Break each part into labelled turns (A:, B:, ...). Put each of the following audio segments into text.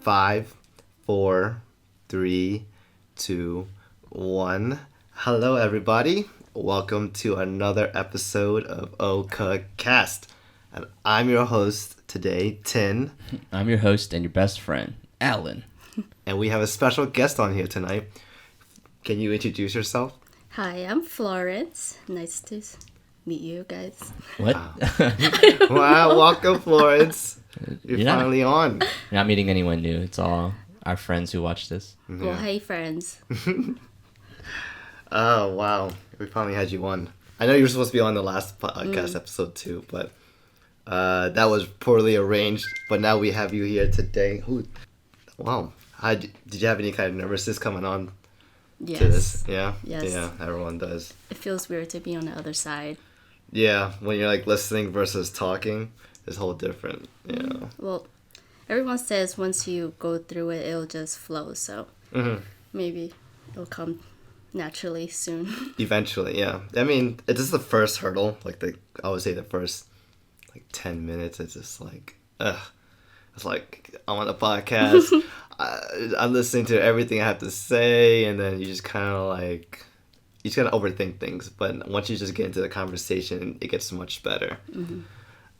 A: 5, 4, 3, 2, 1. Hello, everybody. Welcome to another episode of Oka Cast. And I'm your host today, Thinh.
B: I'm your host and your best friend, Alan.
A: And we have a special guest on here tonight. Can you introduce yourself?
C: Hi, I'm Florance. Nice to meet you guys.
B: What?
A: Wow, welcome, Florance. You're finally on.
B: You're not meeting anyone new. It's all our friends who watch this.
A: Yeah.
C: Well, hey, friends.
A: Oh, wow. We finally had you on. I know you were supposed to be on the last podcast episode too, but that was poorly arranged. But now we have you here today. Wow. Did you have any kind of nervousness coming on
C: Yes.
A: to this? Yeah?
C: Yes.
A: Yeah, everyone does.
C: It feels weird to be on the other side.
A: Yeah, when you're like listening versus talking, it's whole different. Yeah.
C: Well, everyone says once you go through it, it'll just flow. So maybe it'll come naturally soon.
A: Eventually, yeah. I mean, this is the first hurdle. I would say the first 10 minutes. It's just like, ugh. It's like I'm on a podcast. I'm listening to everything I have to say, and then you just kind of overthink things. But once you just get into the conversation, it gets much better.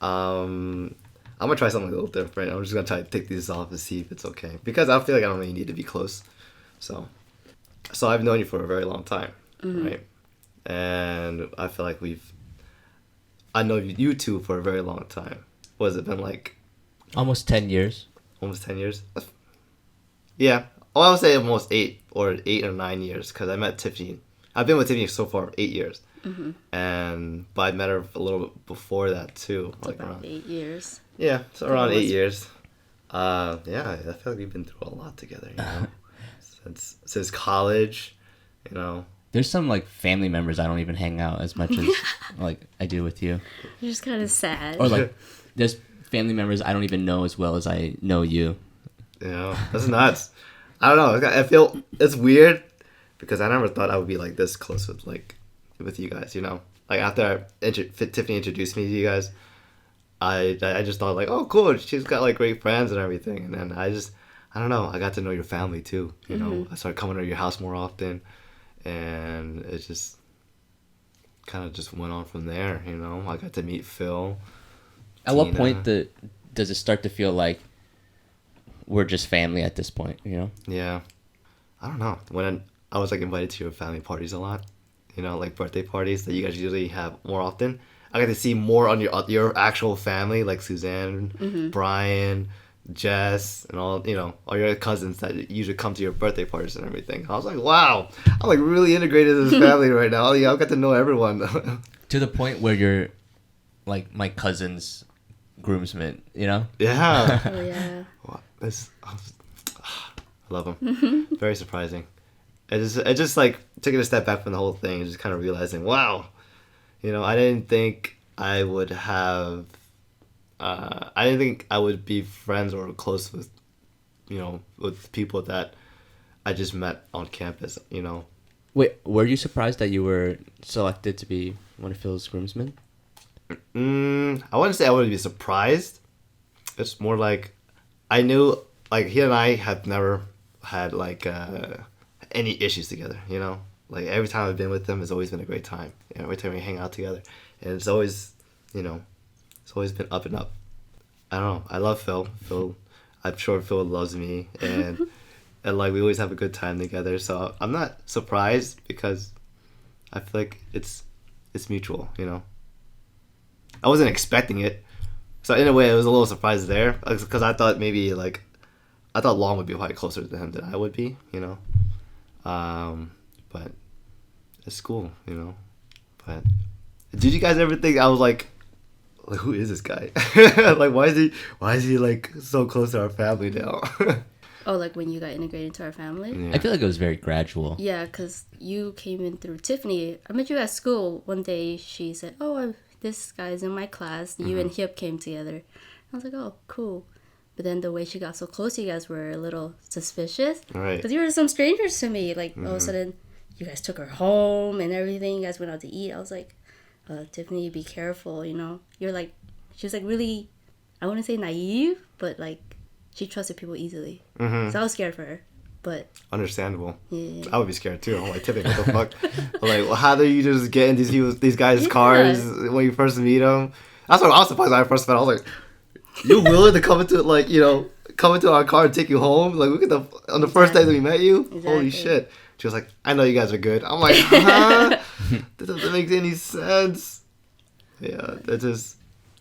A: I'm gonna try something a little different. I'm just gonna try to take these off and see if it's okay, because I feel like I don't really need to be close. So I've known you for a very long time, right? And I feel like I know you two for a very long time. What has it been like?
B: Almost 10 years.
A: Almost 10 years? Yeah. Oh, I would say almost 8 or 9 years, because I met Tiffany. I've been with Tiffany so far 8 years. But I met her a little bit before that too.
C: It's about around 8 years.
A: Yeah, so around 8 years. Yeah, I feel like we've been through a lot together, since college,
B: There's some family members I don't even hang out as much as I do with you.
C: You're just kind of sad.
B: Or there's family members I don't even know as well as I know you.
A: That's nuts. I don't know. I feel it's weird because I never thought I would be this close with you guys. After Tiffany introduced me to you guys, I just thought oh cool, she's got great friends and everything, and then I don't know, I got to know your family too. I started coming to your house more often, and it just kind of just went on from there. I got to meet Phil.
B: At what point does it start to feel like we're just family at this point,
A: Yeah. I don't know. When I was invited to your family parties a lot, birthday parties that you guys usually have more often, I got to see more on your actual family, like Suzanne, Brian, Jess, and all your cousins that usually come to your birthday parties and everything. I was like, wow, I'm really integrated in this family right now. I've got to know everyone.
B: To the point where you're my cousin's groomsman,
A: Yeah.
C: Oh, yeah.
A: Wow. I love him. Very surprising. I just taking a step back from the whole thing and just kind of realizing, wow, I didn't think I would have, I didn't think I would be friends or close with, with people that I just met on campus,
B: Wait, were you surprised that you were selected to be one of Phil's groomsmen?
A: I wouldn't say I would be surprised. It's more I knew, he and I have never had any issues together, every time I've been with them, it's always been a great time. Every time we hang out together, and it's always, it's always been up and up. I don't know. I love Phil. I'm sure Phil loves me, and and we always have a good time together. So I'm not surprised because I feel like it's mutual. I wasn't expecting it, so in a way, I was a little surprised there because I thought maybe I thought Long would be probably closer to him than I would be. But it's cool, But did you guys ever think I was who is this guy? Why is he so close to our family now?
C: Oh, when you got integrated into our family?
A: Yeah.
B: I feel like it was very gradual.
C: Yeah, because you came in through Tiffany. I met you at school. One day she said, oh, this guy's in my class. You and Hip came together. I was like, oh, cool. But then the way she got so close, you guys were a little suspicious.
A: Right.
C: Because you were some strangers to me. All of a sudden, you guys took her home and everything. You guys went out to eat. I was like, Tiffany, be careful, You're she was really, I wouldn't say naive, but she trusted people easily.
A: Mm-hmm.
C: So I was scared for her. But
A: understandable.
C: yeah.
A: I would be scared too. I'm like, Tiffany, what the fuck? I'm like, well, how do you just get in these guys' cars when you first meet them? That's what I was surprised when I first met. I was like, you willing to come into come into our car and take you home? Like, look at on the first day that we met you.
C: Exactly.
A: Holy shit! She was like, I know you guys are good. I'm like, huh? That doesn't make any sense. Yeah, it just,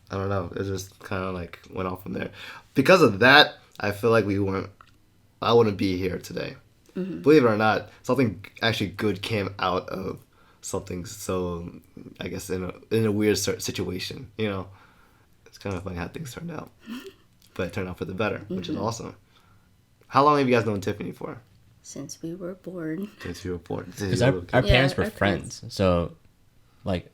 A: I don't know. It just kind of like went off from there. Because of that, I feel like I wouldn't be here today. Mm-hmm. Believe it or not, something actually good came out of something so, I guess, in a weird situation, you know? It's kind of funny how things turned out. But it turned out for the better, which is awesome. How long have you guys known Tiffany for?
C: Since we were born.
A: Since you were born.
B: Because our parents were
C: our
B: friends. So, like,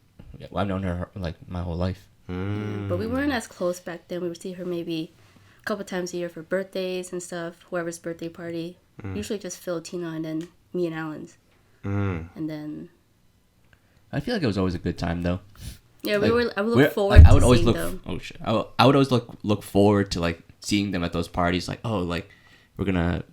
B: I've known her, like, my whole life.
A: Mm.
C: But we weren't as close back then. We would see her maybe a couple times a year for birthdays and stuff. Whoever's birthday party. Usually just Phil, Tina, and then me and Alan's. And then...
B: I feel like it was always a good time, though.
C: Yeah,
B: like,
C: I would look forward to seeing them.
B: Oh, shit. I would always look forward to, like, seeing them at those parties. Like, oh, like, we're gonna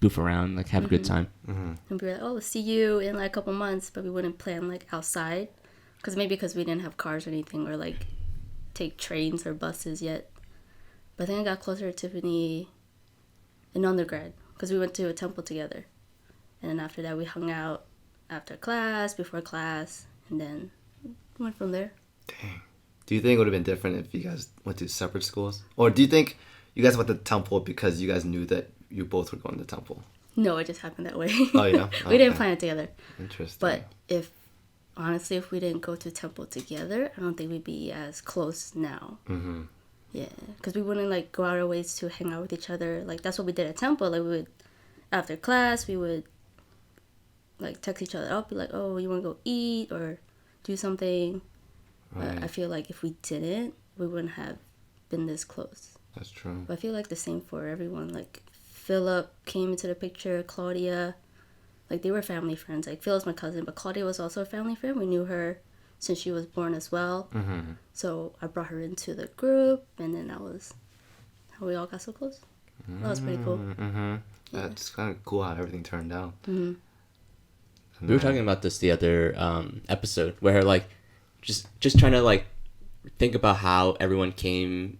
B: goof around, like, have a good time.
A: Mm-hmm.
C: And we were like, oh, we'll see you in, like, a couple months. But we wouldn't plan, like, outside. Because we didn't have cars or anything. Or, like, take trains or buses yet. But then I got closer to Tiffany in undergrad. Because we went to a temple together. And then after that, we hung out after class, before class. And then went from there.
A: Dang. Do you think it would have been different if you guys went to separate schools? Or do you think you guys went to temple because you guys knew that you both were going to temple?
C: No, it just happened that way.
A: Oh, yeah?
C: We didn't plan it together.
A: Interesting.
C: But honestly, if we didn't go to temple together, I don't think we'd be as close now.
A: Mm-hmm.
C: Yeah, because we wouldn't, like, go out our ways to hang out with each other. Like, that's what we did at temple. Like, we would, after class, we would, like, text each other up, be like, oh, you want to go eat or do something.
A: Right.
C: But I feel like if we didn't, we wouldn't have been this close.
A: That's true.
C: But I feel like the same for everyone. Like, Philip came into the picture, Claudia. Like, they were family friends. Like, Phil's my cousin, but Claudia was also a family friend. We knew her since she was born as well.
A: Mm-hmm.
C: So I brought her into the group, and then that was how we all got so close. That was pretty cool.
A: Mm-hmm.
C: Yeah.
A: That's kind of cool how everything turned out.
C: Mm-hmm.
B: We were talking about this the other episode, where, like, just trying to, like, think about how everyone came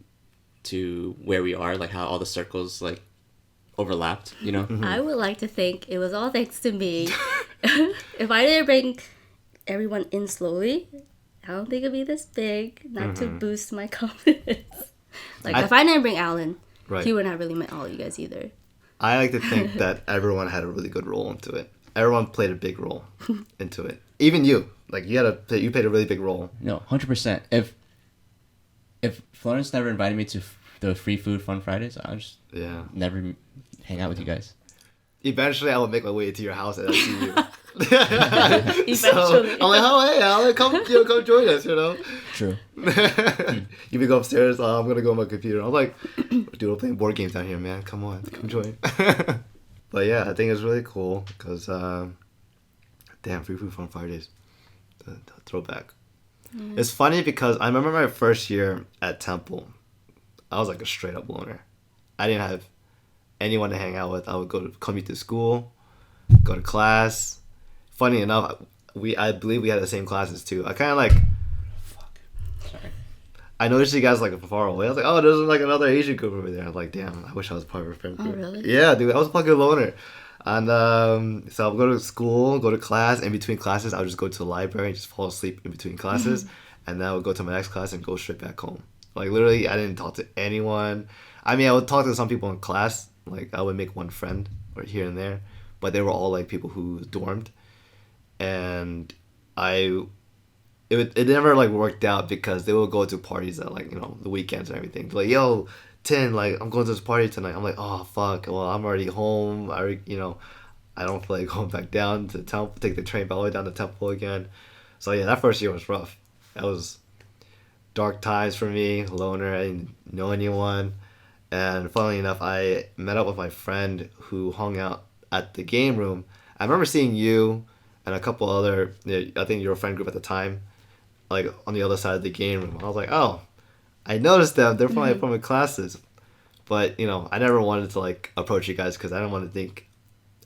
B: to where we are, like, how all the circles, like, overlapped, you know?
A: Mm-hmm.
C: I would like to think it was all thanks to me. If I didn't bring everyone in slowly, I don't think it'd be this big. Not to boost my confidence. Like, if I didn't bring Alan,
A: Right.
C: he wouldn't have really met all of you guys either.
A: I like to think that everyone had a really good role into it. Everyone played a big role into it. Even you. Like, you played a really big role.
B: No, 100%. If Florence never invited me to the free food fun Fridays, I would just never hang out with you guys.
A: Eventually, I will make my way to your house and I'll see you.
C: Eventually.
A: So, I'm like, oh, hey, Alan, come join us, you know?
B: True.
A: You can go upstairs. Oh, I'm going to go on my computer. I'm like, dude, we're playing board games down here, man. Come on. Come join. But yeah, I think it's really cool because, damn, free food fun Fridays. The throwback. Mm. It's funny because I remember my first year at Temple. I was like a straight up loner. I didn't have anyone to hang out with. I would commute to school, go to class. Funny enough, I believe we had the same classes too. I kind of like.
B: Sorry.
A: I noticed you guys like far away. I was like, oh, there's like another Asian group over there. I was like, damn, I wish I was part of a friend group.
C: Oh, really?
A: Yeah, dude, I was a fucking loner. And so I would go to school, go to class. In between classes, I would just go to the library and just fall asleep in between classes. And then I would go to my next class and go straight back home. Like, literally, I didn't talk to anyone. I mean, I would talk to some people in class. Like, I would make one friend or here and there. But they were all, like, people who dormed. And it never, like, worked out because they would go to parties at, like, you know, the weekends and everything. Like, yo, Thinh, like, I'm going to this party tonight. I'm like, oh, fuck. Well, I'm already home. I don't feel like going back down to Temple, take the train all the way down to Temple again. So, yeah, that first year was rough. That was dark times for me, loner. I didn't know anyone. And funnily enough, I met up with my friend who hung out at the game room. I remember seeing you and a couple other, I think your friend group at the time, like on the other side of the game room. I was like, oh, I noticed them. They're probably from my classes. But you know, I never wanted to like approach you guys because I didn't want to think.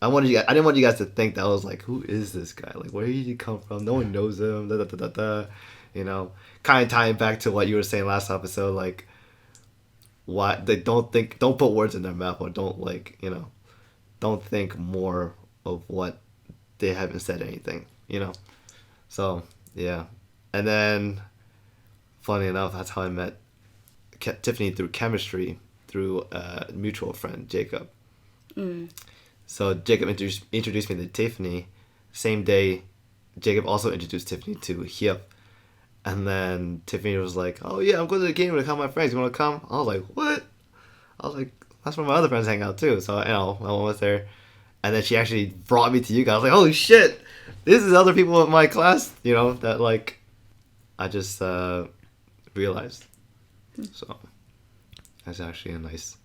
A: I didn't want you guys to think that I was like, who is this guy? Like, where did he come from? No one knows him. Da, da, da, da, da. You know, kind of tying back to what you were saying last episode, like, why they don't put words in their mouth, or don't like, you know, don't think more of what they haven't said anything. You know, so yeah, and then, funny enough, that's how I met Tiffany through chemistry through a mutual friend, Jacob. So Jacob introduced me to Tiffany. Same day, Jacob also introduced Tiffany to Hyep. And then Tiffany was like, "Oh yeah, I'm going to the game with a couple of my friends. You want to come?" I was like, "What?" I was like, "That's where my other friends hang out too." So you know, I went with her. And then she actually brought me to you guys. I was like, "Holy shit! This is other people in my class." You know, that like, I just realized. So that's actually a nice,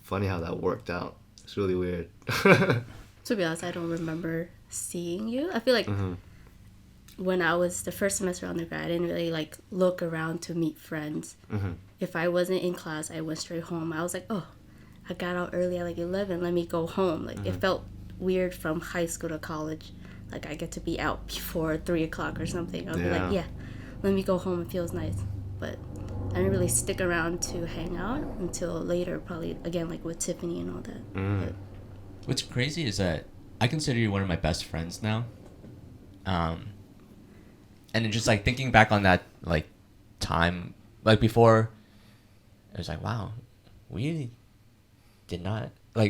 A: funny how that worked out. It's really weird.
C: To be honest, I don't remember seeing you. I feel like when I was the first semester undergrad, I didn't really like look around to meet friends. If I wasn't in class, I went straight home. I was like, oh, I got out early at like 11. Let me go home. Like it felt weird from high school to college. Like I get to be out before 3 o'clock or something. I'll be like, yeah, let me go home. It feels nice. But I didn't really stick around to hang out until later, probably again like with Tiffany and all that. But
B: What's crazy is that I consider you one of my best friends now. And then just like thinking back on that like time, like before, it was like, wow, we didn't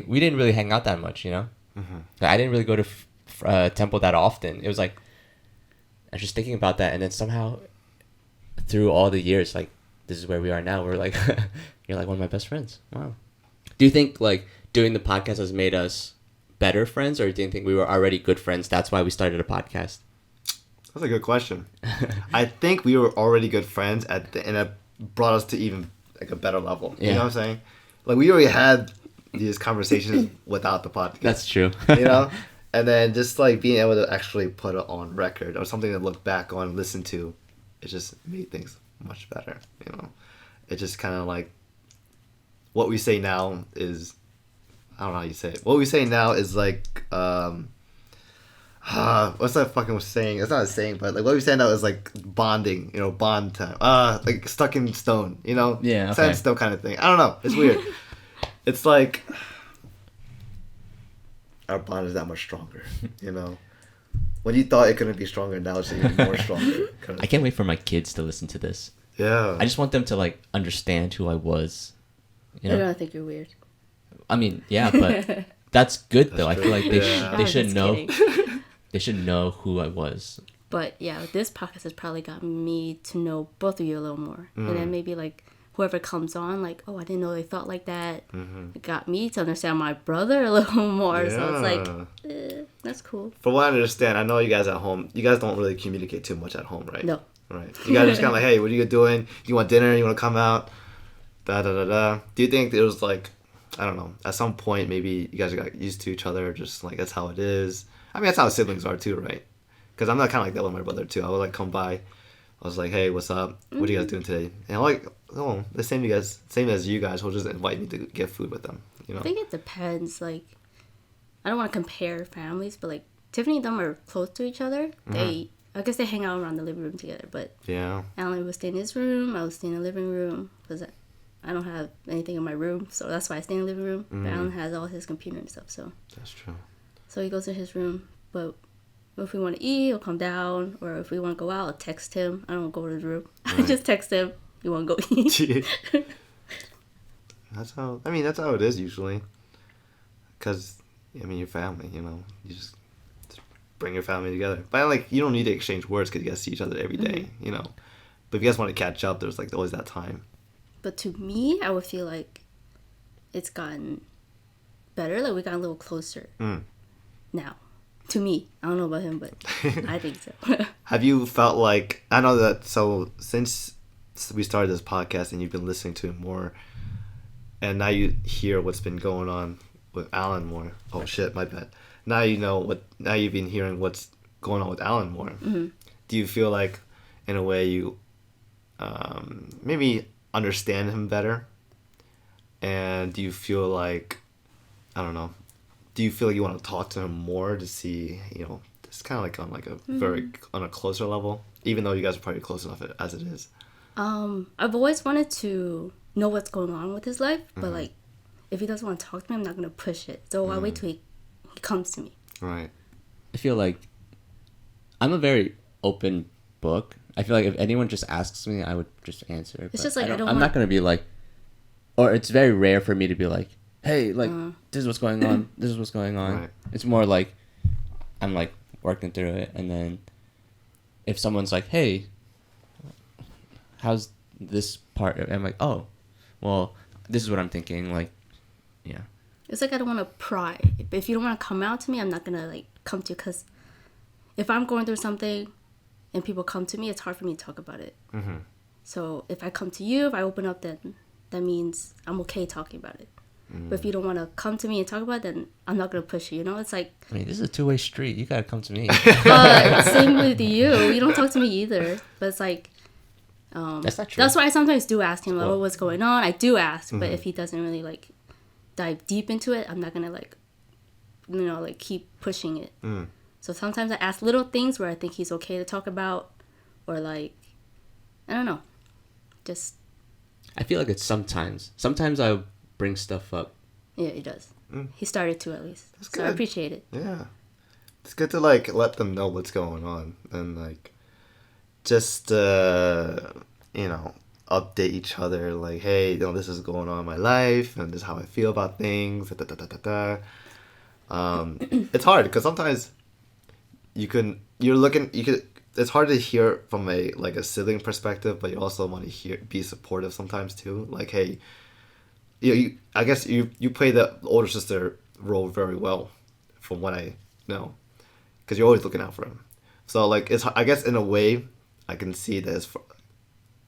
B: really hang out that much, you know? Like, I didn't really go to temple that often. It was like, I was just thinking about that, and then somehow through all the years, like, this is where we are now. We're like, you're like one of my best friends. Wow. Do you think like doing the podcast has made us better friends, or do you think we were already good friends? That's why we started a podcast.
A: That's a good question. I think we were already good friends and it brought us to even like a better level. You know what I'm saying? Like we already had these conversations without the podcast.
B: That's true.
A: You know? And then just like being able to actually put it on record or something to look back on, listen to, it just made things much better. You know? It just kind of like what we say now is, I don't know how you say it. What we say now is like, what's that fucking saying? It's not a saying, but like what we say now is like bonding, you know, bond time. Like stuck in stone, you know?
B: Yeah, okay.
A: Set in stone kind of thing. I don't know. It's weird. It's like our bond is that much stronger, you know? When you thought it couldn't be stronger, now it's even more stronger.
B: I can't wait for my kids to listen to this.
A: Yeah.
B: I just want them to like understand who I was. You
C: I
B: know?
C: don't think you're weird.
B: I mean, yeah, but that's good though.
A: That's
B: I feel
A: true.
B: like
A: Yeah.
B: they should
C: Just
B: know.
C: kidding.
B: They should know who I was.
C: But yeah, this podcast has probably got me to know both of you a little more. And then maybe like whoever comes on, like, oh, I didn't know they felt like that. It got me to understand my brother a little more. So it's like, that's cool.
A: From what I understand, I know you guys at home, you guys don't really communicate too much at home, right?
C: No.
A: Right. You guys are just kind of like, hey, what are you doing? You want dinner? You want to come out? Da da da da. Do you think it was like, I don't know, at some point maybe you guys got used to each other, just like that's how it is? I mean, that's how siblings are too, right? Because I'm not kind of like that with my brother too. I would like come by, I was like, hey, what's up? What are you guys doing today? And I'm like, oh, the same as you guys will just invite me to get food with them, you know?
C: I think it depends. Like, I don't want to compare families, but like Tiffany and them are close to each other. I guess they hang out around the living room together. But
A: Yeah.
C: Alan would stay in his room. I would stay in the living room because I don't have anything in my room, so that's why I stay in the living room. But Alan has all his computer and stuff, so
A: That's true.
C: he goes to his room. But if we want to eat, he'll come down, or if we want to go out, I'll text him. I don't go to the room. I just text him. You want to go eat?
A: That's how it is usually. Because, I mean, your family, you know, you just bring your family together. But, like, you don't need to exchange words because you guys see each other every day, you know. But if you guys want to catch up, there's, like, always that time.
C: But to me, I would feel like it's gotten better. Like, we got a little closer now. To me. I don't know about him, but I think so.
A: Have you felt like, I know that, so since we started this podcast and you've been listening to it more, and now you hear what's been going on with Alan more. Oh shit, my bad. Now you know now you've been hearing what's going on with Alan more. Do you feel like, in a way, you maybe understand him better? And do you feel like, I don't know, do you feel like you want to talk to him more to see, it's kind of like on like a very, on a closer level, even though you guys are probably close enough as it is?
C: I've always wanted to know what's going on with his life, but like, if he doesn't want to talk to me, I'm not going to push it. So I'll wait till he comes to me.
A: Right.
B: I feel like I'm a very open book. I feel like if anyone just asks me, I would just answer.
C: It's
B: but
C: just like
B: I'm not going to be like, or it's very rare for me to be like, hey, like, this is what's going on. This is what's going on.
A: Right.
B: It's more like, I'm like working through it. And then if someone's like, hey, how's this part? I'm like, oh, well, this is what I'm thinking. Like, yeah.
C: It's like I don't want to pry. If you don't want to come out to me, I'm not going to like come to you, because if I'm going through something and people come to me, it's hard for me to talk about it.
A: Mm-hmm.
C: So if I come to you, if I open up, then that means I'm okay talking about it. But if you don't want to come to me and talk about it, then I'm not going to push you, It's like...
B: I mean, this is a two-way street. You got to come to me.
C: Same with you. You don't talk to me either. But it's like...
B: That's not true.
C: That's why I sometimes do ask him, like, what's going on. I do ask, but if he doesn't really, like, dive deep into it, I'm not going to, like, like, keep pushing it. So sometimes I ask little things where I think he's okay to talk about, or, like, I don't know. Just...
B: I feel like it's sometimes. Sometimes I bring stuff up.
C: Yeah, he does. He started to, at least.
A: That's
C: so I
A: good.
C: appreciate it.
A: Yeah. It's good to, like, let them know what's going on and, like, just, update each other. Like, hey, this is going on in my life and this is how I feel about things. Da, da, da, da, da. It's hard because sometimes it's hard to hear from a sibling perspective, but you also want to be supportive sometimes too. Like, hey, I guess you play the older sister role very well, from what I know, because you're always looking out for him. So like, I guess in a way, I can see that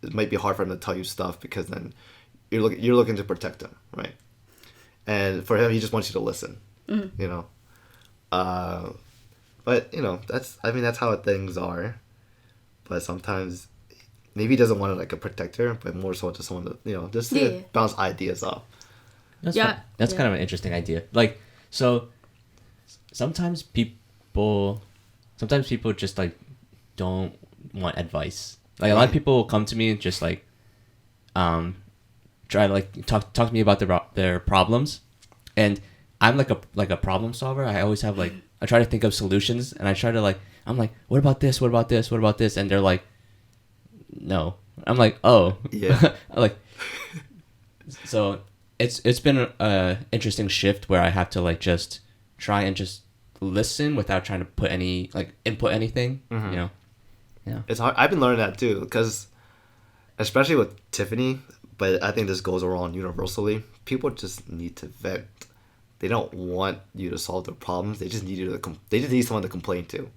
A: it might be hard for him to tell you stuff because then you're looking to protect him, right? And for him, he just wants you to listen, But that's how things are. But sometimes maybe he doesn't want a protector, but more so just someone to to bounce ideas off.
B: That's kind of an interesting idea. Like, so sometimes people just like don't want advice. Like a lot of people will come to me and just like try to like talk to me about their problems, and I'm like a problem solver. I always have like, I try to think of solutions, and I try to like, I'm like, what about this? What about this? What about this? And they're like, no. I'm like, oh.
A: Yeah.
B: I'm like, so it's been a interesting shift where I have to like just try and just listen without trying to put any like input anything, Yeah.
A: It's hard. I've been learning that too, because especially with Tiffany, but I think this goes around universally. People just need to vent. They don't want you to solve their problems. They just need they just need someone to complain to,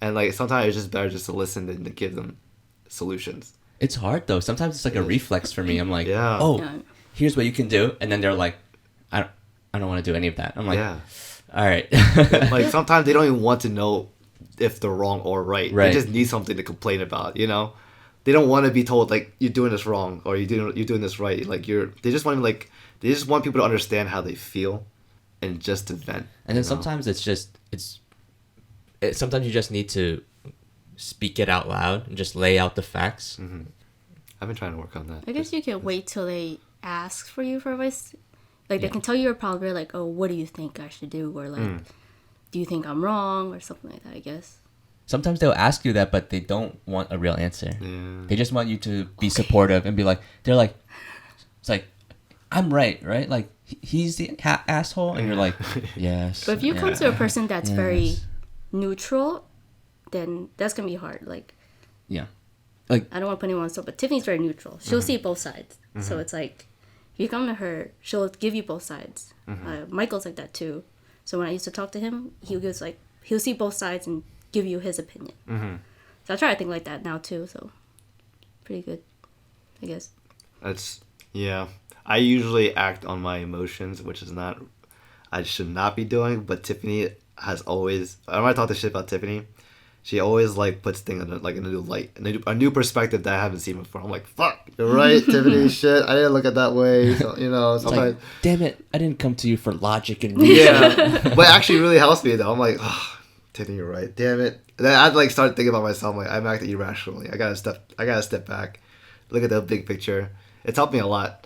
A: and like sometimes it's just better just to listen than to give them solutions.
B: It's hard though. Sometimes it's like a reflex for me. I'm like,
A: Yeah.
B: Here's what you can do, and then they're like, I don't want to do any of that. I'm like,
A: Yeah.
B: all right.
A: Like sometimes they don't even want to know if they're wrong or right. They just need something to complain about. They don't want to be told like you're doing this wrong or you're doing this right. Like they just want people to understand how they feel, and just to vent.
B: And then sometimes sometimes you just need to speak it out loud and just lay out the facts.
A: Mm-hmm. I've been trying to work on that.
C: I guess you can wait till they ask for you for advice. Like, they can tell you your problem. You're like, oh, what do you think I should do? Or like, do you think I'm wrong? Or something like that, I guess.
B: Sometimes they'll ask you that, but they don't want a real answer.
A: Yeah.
B: They just want you to be supportive and be like, it's like, I'm right? Like, he's the asshole? And you're like, yes.
C: But if you come to a person that's very neutral, then that's going to be hard. Like,
B: yeah. Like,
C: I don't want to put anyone on, but Tiffany's very neutral. She'll see both sides. So it's like, if you come to her, she'll give you both sides. Michael's like that too. So when I used to talk to him, he'll see both sides and give you his opinion. So I try to think like that now too. So pretty good, I guess.
A: I usually act on my emotions, which is I should not be doing. But Tiffany has always, whenever I talk to shit about Tiffany, she always like puts things in like in a new light, a new perspective that I haven't seen before. I'm like, fuck, you're right, Tiffany. Shit, I didn't look at that way. So, you know,
B: It's
A: sometimes.
B: like, damn it, I didn't come to you for logic and reason.
A: Yeah, but it actually really helps me though. I'm like, oh, Tiffany, you're right. Damn it. And then I'd like start thinking about myself. Like I'm acting irrationally. I gotta step back, look at the big picture. It's helped me a lot.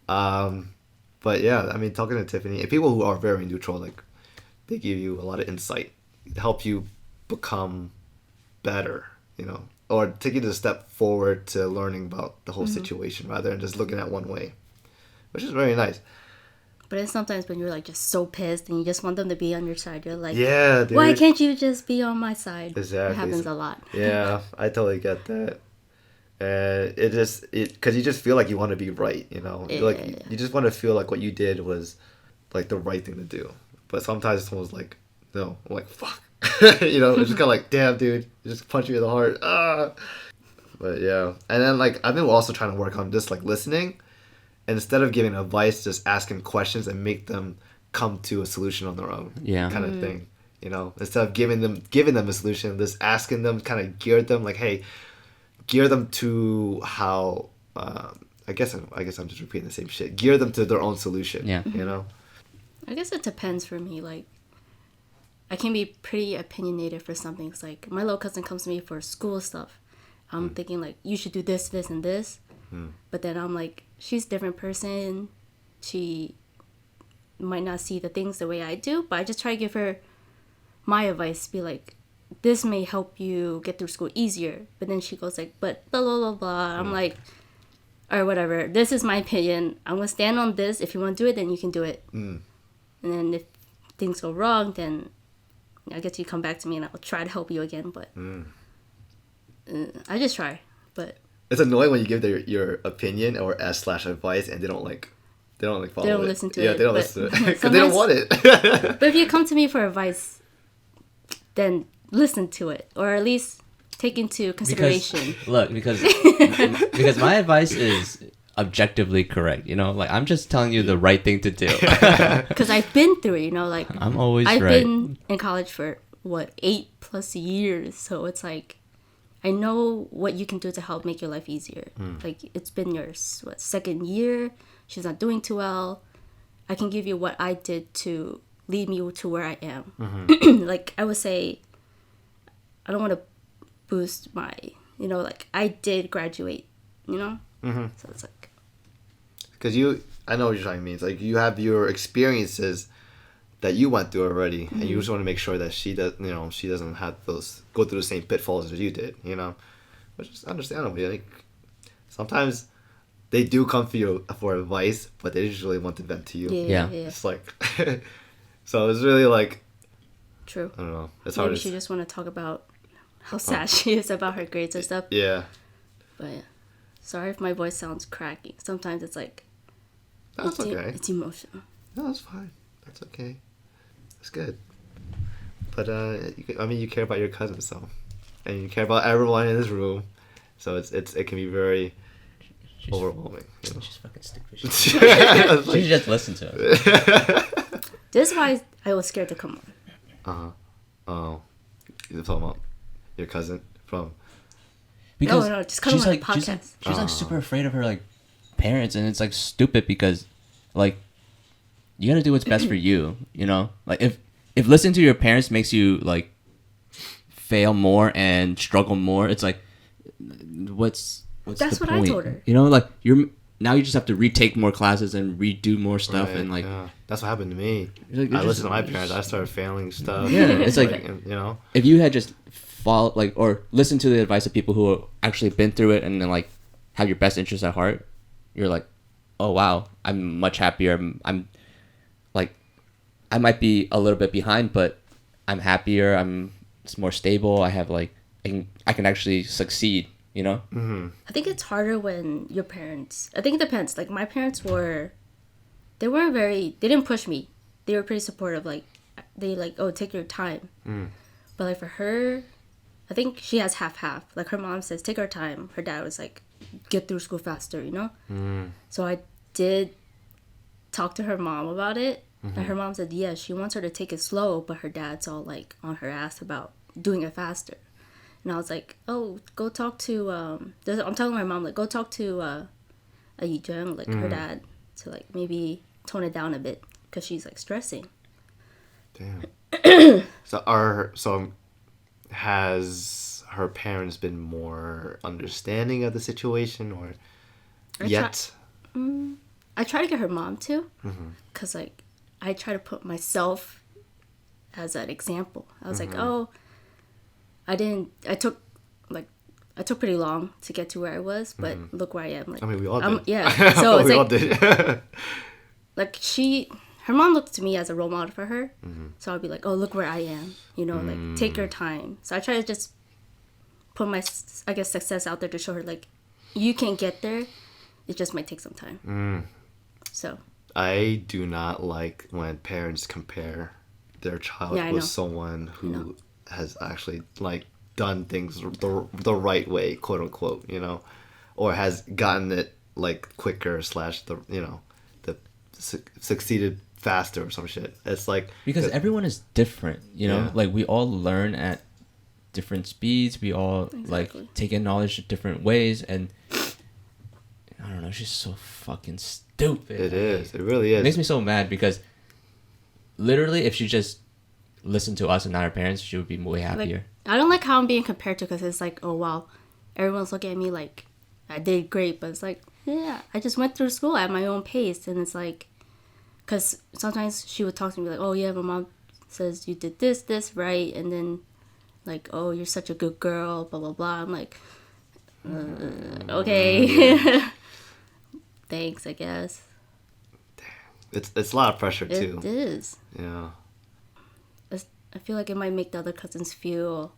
A: But yeah, I mean, talking to Tiffany and people who are very neutral, like they give you a lot of insight, help you become better, you know, or take you to a step forward to learning about the whole situation rather than just looking at one way, which is very nice.
C: But then sometimes when you're like just so pissed and you just want them to be on your side, you're like,
A: Yeah, dude.
C: why can't you just be on my side?
A: Exactly.
C: It happens a lot.
A: Yeah, I totally get that. And because you just feel like you want to be right, you know, like you just want to feel like what you did was like the right thing to do. But sometimes it's almost like, no, I'm like, fuck. You know, it's just kind of like, damn, dude, you just punch me in the heart. Ah. But yeah. And then, like, I've been also trying to work on just, like, listening. And instead of giving advice, just asking questions and make them come to a solution on their own.
B: Yeah.
A: Kind of thing. You know, instead of giving them a solution, just asking them, kind of gear them, like, hey, gear them to how, I guess I'm just repeating the same shit. Gear them to their own solution.
B: Yeah.
A: You know?
C: I guess it depends for me. Like, I can be pretty opinionated for something. It's like my little cousin comes to me for school stuff. I'm thinking like, you should do this, this, and this. But then I'm like, she's a different person. She might not see the things the way I do, but I just try to give her my advice. Be like, this may help you get through school easier. But then she goes like, but blah, blah, blah, blah. I'm like, all right, whatever. This is my opinion. I'm going to stand on this. If you want to do it, then you can do it. And then if things go wrong, then I guess you come back to me and I'll try to help you again. But I just try. But
A: it's annoying when you give your opinion or /advice and they don't follow it.
C: they don't listen to
A: yeah,
C: it.
A: they don't listen to it because they don't want it.
C: But if you come to me for advice, then listen to it, or at least take into consideration.
B: Because my advice is objectively correct, you know, like I'm just telling you the right thing to do.
C: Because I've been through it, you know, like
B: I'm always
C: I've
B: right.
C: been in college for 8+ years, so it's like I know what you can do to help make your life easier. Like it's been your second year, she's not doing too well. I can give you what I did to lead me to where I am. Like I would say, I don't want to boost my, you know, like I did graduate, you know. So it's like,
A: because I know what you're trying to mean. It's like you have your experiences that you went through already, and you just want to make sure that she doesn't have go through the same pitfalls as you did, you know, which is understandable. Like sometimes they do come for you for advice, but they just really want to vent to you.
B: Yeah.
A: It's like, so it's really like,
C: true.
A: I don't know. It's
C: Maybe
A: hard.
C: she just want to talk about how sad she is about her grades and stuff.
A: Yeah.
C: But yeah. Sorry if my voice sounds cracky. Sometimes it's like,
A: That's okay.
C: It's emotional.
A: No, that's fine. That's okay. That's good. But you care about your cousin, so, and you care about everyone in this room, so it can be very overwhelming. You know?
B: She's fucking stupid. She should just listen to it.
C: This is why I was scared to come on.
A: Oh, you're talking about your cousin from?
B: Because
C: no, just come on my podcast.
B: She's like super afraid of her like parents, and it's like stupid because like you gotta do what's best for you, you know. Like if listening to your parents makes you like fail more and struggle more, it's like what's
C: That's
B: the
C: what I
B: point?
C: told her.
B: You know, like you just have to retake more classes and redo more stuff,
A: Right,
B: and like
A: that's what happened to me.
B: Like,
A: I listened to my parents. I started failing stuff.
B: Yeah, it's like
A: you know,
B: if you had just follow like or listen to the advice of people who actually been through it and then like have your best interests at heart, you're like, oh wow, I'm much happier. I'm like, I might be a little bit behind, but I'm happier. It's more stable. I have like I can actually succeed. You know.
A: Mm-hmm.
C: I think it's harder when your parents. I think it depends. Like my parents they didn't push me. They were pretty supportive. Like they like, oh, take your time. But like for her, I think she has half. Like her mom says, take her time. Her dad was like, get through school faster, you know? So I did talk to her mom about it. And her mom said, yeah, she wants her to take it slow, but her dad's all like on her ass about doing it faster. And I was like, oh, go talk to, I'm telling my mom, like, go talk to Duong, like, her dad, to, like, maybe tone it down a bit, because she's, like, stressing.
A: Damn. So has her parents been more understanding of the situation, or yet?
C: I try to get her mom to, because, like, I try to put myself as an example. I was like, oh, I took pretty long to get to where I was, but look where I am. Like,
A: I mean, we all did.
C: Yeah. So it's
A: we all
C: like,
A: did.
C: like her mom looked to me as a role model for her. So I'll be like, oh, look where I am. You know, like, take your time. So I try to just put my, I guess, success out there to show her, like, you can get there. It just might take some time. So.
A: I do not like when parents compare their child with someone who has actually, like, done things the right way, quote unquote, you know, or has gotten it, like, quicker / succeeded faster or some shit. It's like,
B: because everyone is different, you know. Like, we all learn at different speeds. We all like take in knowledge different ways, and I don't know. She's so fucking stupid.
A: It is. It really is.
B: It makes me so mad because literally, if she just listened to us and not her parents, she would be way happier.
C: Like, I don't like how I'm being compared to, because it's like, oh wow, everyone's looking at me like I did great, but it's like, yeah, I just went through school at my own pace, and it's like, because sometimes she would talk to me like, oh yeah, my mom says you did this right, and then like, oh, you're such a good girl, blah blah blah. I'm like, okay. Thanks, I guess.
A: Damn. It's a lot of pressure too.
C: It is.
A: Yeah.
C: I feel like it might make the other cousins feel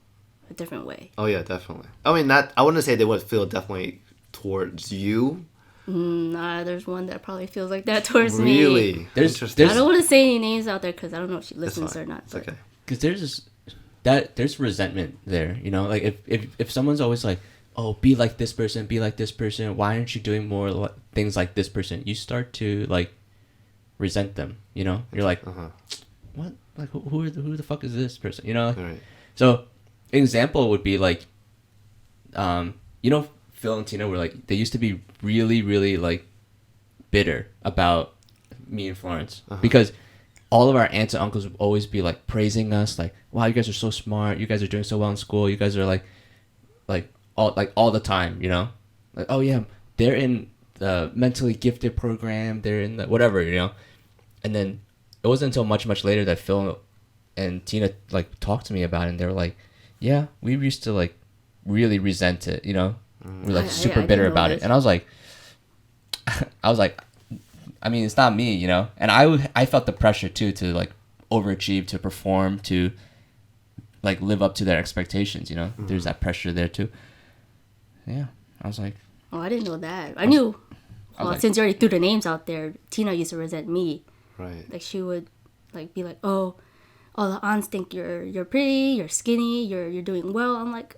C: a different way.
A: Oh yeah, definitely. I mean, I wouldn't say they would feel definitely towards you.
C: Nah, there's one that probably feels like that towards
A: me.
C: Really?
A: Interesting.
C: I don't want to say any names out there because I don't know if she listens or not.
A: It's okay.
B: Because there's resentment there, you know. Like, if someone's always like, oh, be like this person, why aren't you doing more things like this person? You start to, like, resent them, you know. You're like, what? Like, who the fuck is this person? You know.
A: Right.
B: So, an example would be like, you know, Phil and Tina were like, they used to be really, really, like, bitter about me and Florance because all of our aunts and uncles would always be like praising us, like, wow, you guys are so smart, you guys are doing so well in school, you guys are like all the time, you know, like, oh yeah, they're in the mentally gifted program, they're in the whatever, you know. And then it wasn't until much later that Phil and Tina, like, talked to me about it, and they were like, yeah, we used to, like, really resent it, you know. We're like super bitter about it. And I was like, I mean, it's not me, you know. And I felt the pressure too to, like, overachieve, to perform, to, like, live up to their expectations, you know. There's that pressure there too. Yeah, I was like,
C: oh, I didn't know that. I knew. Well, like, since you already threw the names out there, Tina used to resent me.
A: Right.
C: Like, she would, like, be like, oh, all the aunts think you're pretty, you're skinny, you're doing well. I'm like,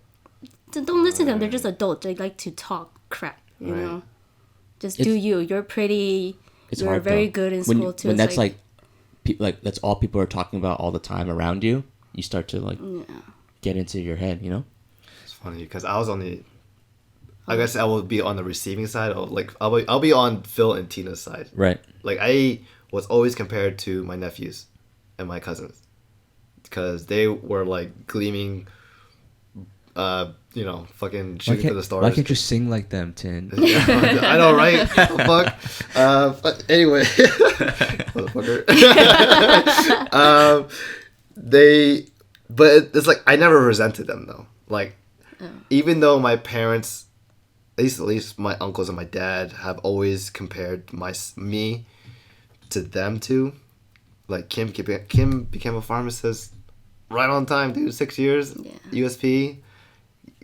C: don't listen to them. They're just adults. They like to talk crap, you know. Just do you. You're pretty. You're hard, very good in school too.
B: When that's like that's all people are talking about all the time around you. You start to, like, get into your head, you know.
A: It's funny because I was on the. I guess I will be on the receiving side. Of, like, I'll be on Phil and Tina's side.
B: Right.
A: Like, I was always compared to my nephews and my cousins because they were, like, gleaming. You know, fucking shooting for the stars.
B: Why can't you sing like them, Tin?
A: I know, right? Fuck. But anyway, motherfucker. But it's like I never resented them though. Like, even though my parents, at least my uncles and my dad, have always compared me to them too. Like, Kim became a pharmacist right on time, dude. 6 years. Yeah. USP.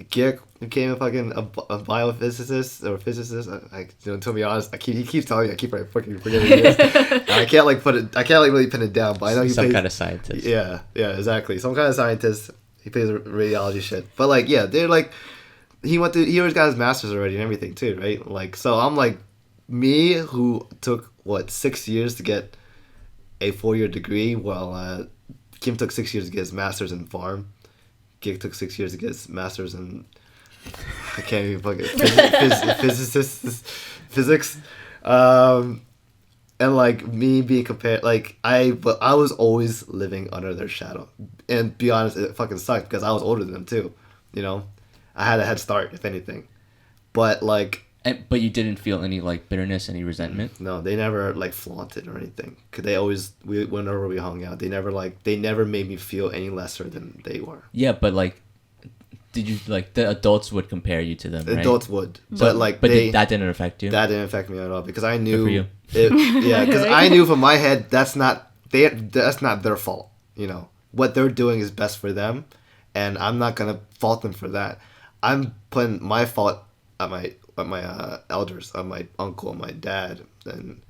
A: Gick became a biophysicist or physicist. To be honest, he keeps telling me, I keep fucking forgetting this. I can't really pin it down, but I know he's
B: some kind of scientist.
A: Yeah, exactly. Some kind of scientist. He plays radiology shit. But, like, yeah, they're like, he always got his master's already and everything too, right? Like, so I'm like, me who took 6 years to get a 4-year degree, while Kim took 6 years to get his master's in pharm. Gig took 6 years to get his master's in, I can't even fucking physics. And like me being compared, like but I was always living under their shadow. And be honest, it fucking sucked because I was older than them too. You know, I had a head start if anything. But like,
D: But you didn't feel any like bitterness, any resentment?
A: no, they never like flaunted or anything. Cause they always, whenever we hung out, they never made me feel any lesser than they were.
D: Yeah, but like, did you like the adults would compare you to them? Right?
A: Adults would,
D: So,
A: but like
D: that didn't affect you.
A: that didn't affect me at all because I knew.
D: Good for you.
A: Yeah, because I knew from my head that's not their fault. You know what they're doing is best for them, and I'm not gonna fault them for that. I'm putting my fault at my elders, on my uncle, my dad, and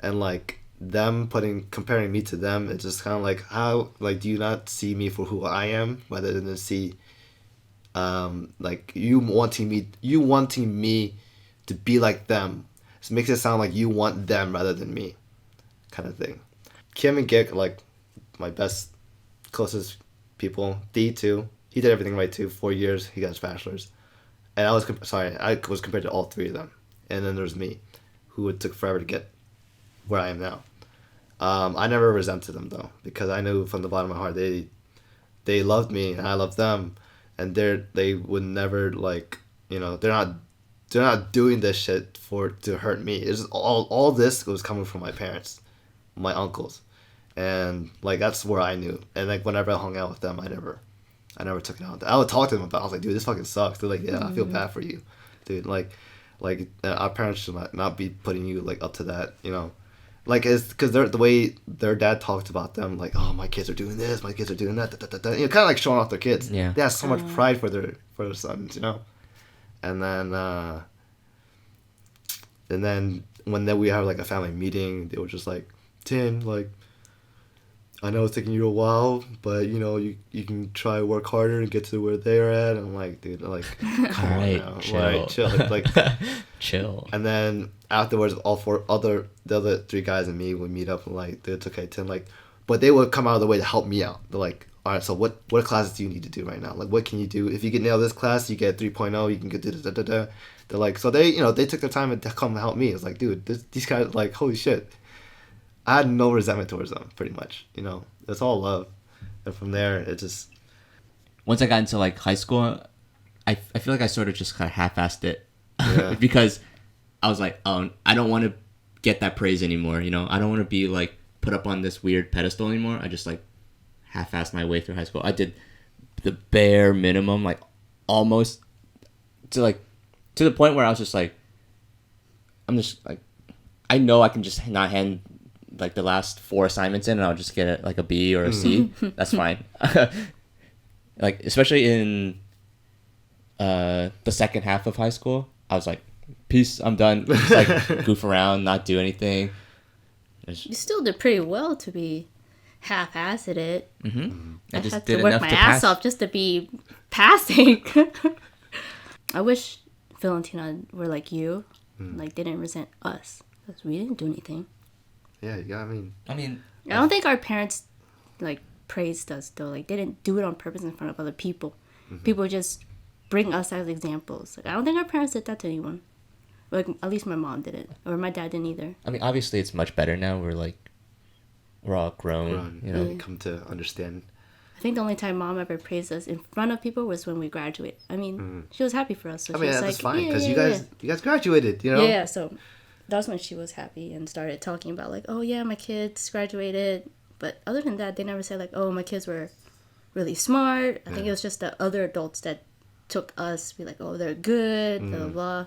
A: like them comparing me to them. It's just kind of like, how, like, do you not see me for who I am rather than to see like you wanting me to be like them. It makes it sound like you want them rather than me, kind of thing. Kim and Gik, like my best, closest people. D too. He did everything right too. 4 years, he got his bachelor's, and I was compared to all three of them. And then there's me, who it took forever to get where I am now. I never resented them though, because I knew from the bottom of my heart they loved me and I loved them, and they would never, like, you know, they're not doing this shit to hurt me. It's just all this was coming from my parents, my uncles, and like that's where I knew. And like whenever I hung out with them, I never took it out. I would talk to them about it. I was like, dude, this fucking sucks. They're like, yeah, I feel bad for you, dude. Like our parents should not be putting you like up to that, you know. Like, it's because the way their dad talked about them, like, oh, my kids are doing this, my kids are doing that, You know, kind of like showing off their kids.
D: Yeah.
A: They have so much pride for their sons, you know. And then when we have like a family meeting, they were just like, Thinh, like, I know it's taking you a while, but you know, you can try work harder and get to where they're at. And I'm like, dude, like, come on now.
D: chill.
A: Right, chill. Like,
D: Chill.
A: and then afterwards, the other three guys and me would meet up and like, dude, it's okay, Thinh, like, but they would come out of the way to help me out. They're like, all right, so what classes do you need to do right now? Like, what can you do? If you can nail this class, you get 3.0, you can get da-da-da-da. They're like, so they took their time to come help me. It's like, dude, these guys, like, holy shit. I had no resentment towards them, pretty much, you know. It's all love. And from there, it just...
D: Once I got into like high school, I feel like I sort of just kind of half-assed it.
A: Yeah.
D: Because I was like, oh, I don't want to get that praise anymore, you know? I don't want to be like put up on this weird pedestal anymore. I just like half-assed my way through high school. I did the bare minimum, like almost to the point where I was just like, I'm just like, I know I can just not hand like the last 4 assignments in and I'll just get like a B or a C. That's fine. Like, especially in the second half of high school, I was like, peace, I'm done. Just like goof around, not do anything.
C: You still did pretty well to be half-assed at it.
D: I just
C: had
D: did
C: to work
D: enough
C: my
D: to
C: ass
D: pass.
C: off just to be passing. I wish Phil and Tina were like you, like didn't resent us because we didn't do anything.
A: Yeah, I mean...
D: I mean,
C: I don't think our parents like praised us though. Like they didn't do it on purpose in front of other people. People just bring us as examples. Like I don't think our parents did that to anyone. Like at least my mom didn't, or my dad didn't either.
D: I mean, obviously it's much better now. We're all grown, you know.
A: You come to understand.
C: I think the only time mom ever praised us in front of people was when we graduated. I mean, she was happy for us. So
A: I
C: she
A: mean,
C: was
A: that's
C: like,
A: fine, because
C: yeah.
A: you guys graduated, you know?
C: Yeah, so that was when she was happy and started talking about like, oh yeah, my kids graduated. But other than that, they never said like, oh, my kids were really smart. I think it was just the other adults that took us, be like, oh, they're good, blah, blah, blah.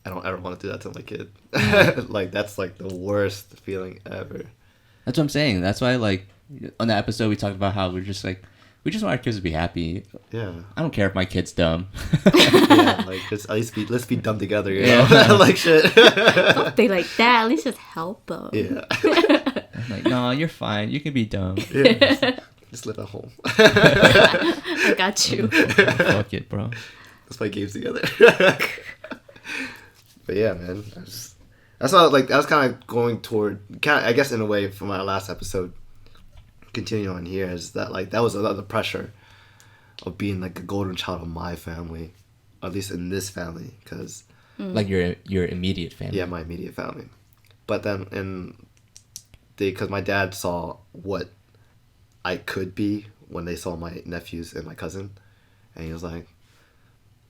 A: I don't ever want to do that to my kid. Like, that's like the worst feeling ever.
D: That's what I'm saying. That's why, like, on that episode, we talked about how we just want our kids to be happy.
A: Yeah.
D: I don't care if my kid's dumb.
A: Yeah, like, just at least let's be dumb together, you know? Like, shit.
C: Don't think like that. At least just help them.
A: Yeah.
D: I'm like, no, you're fine. You can be dumb.
A: Yeah. Just live at home.
C: I got you.
D: Fuck it, bro.
A: Let's play games together. But yeah, man. That's why, like, I was kind of going toward, I guess in a way, from my last episode, continuing on here, is that, like, that was another pressure of being like a golden child of my family, at least in this family, because
D: Like your immediate family.
A: yeah, my immediate family. But then because my dad saw what I could be when they saw my nephews and my cousin, and he was like,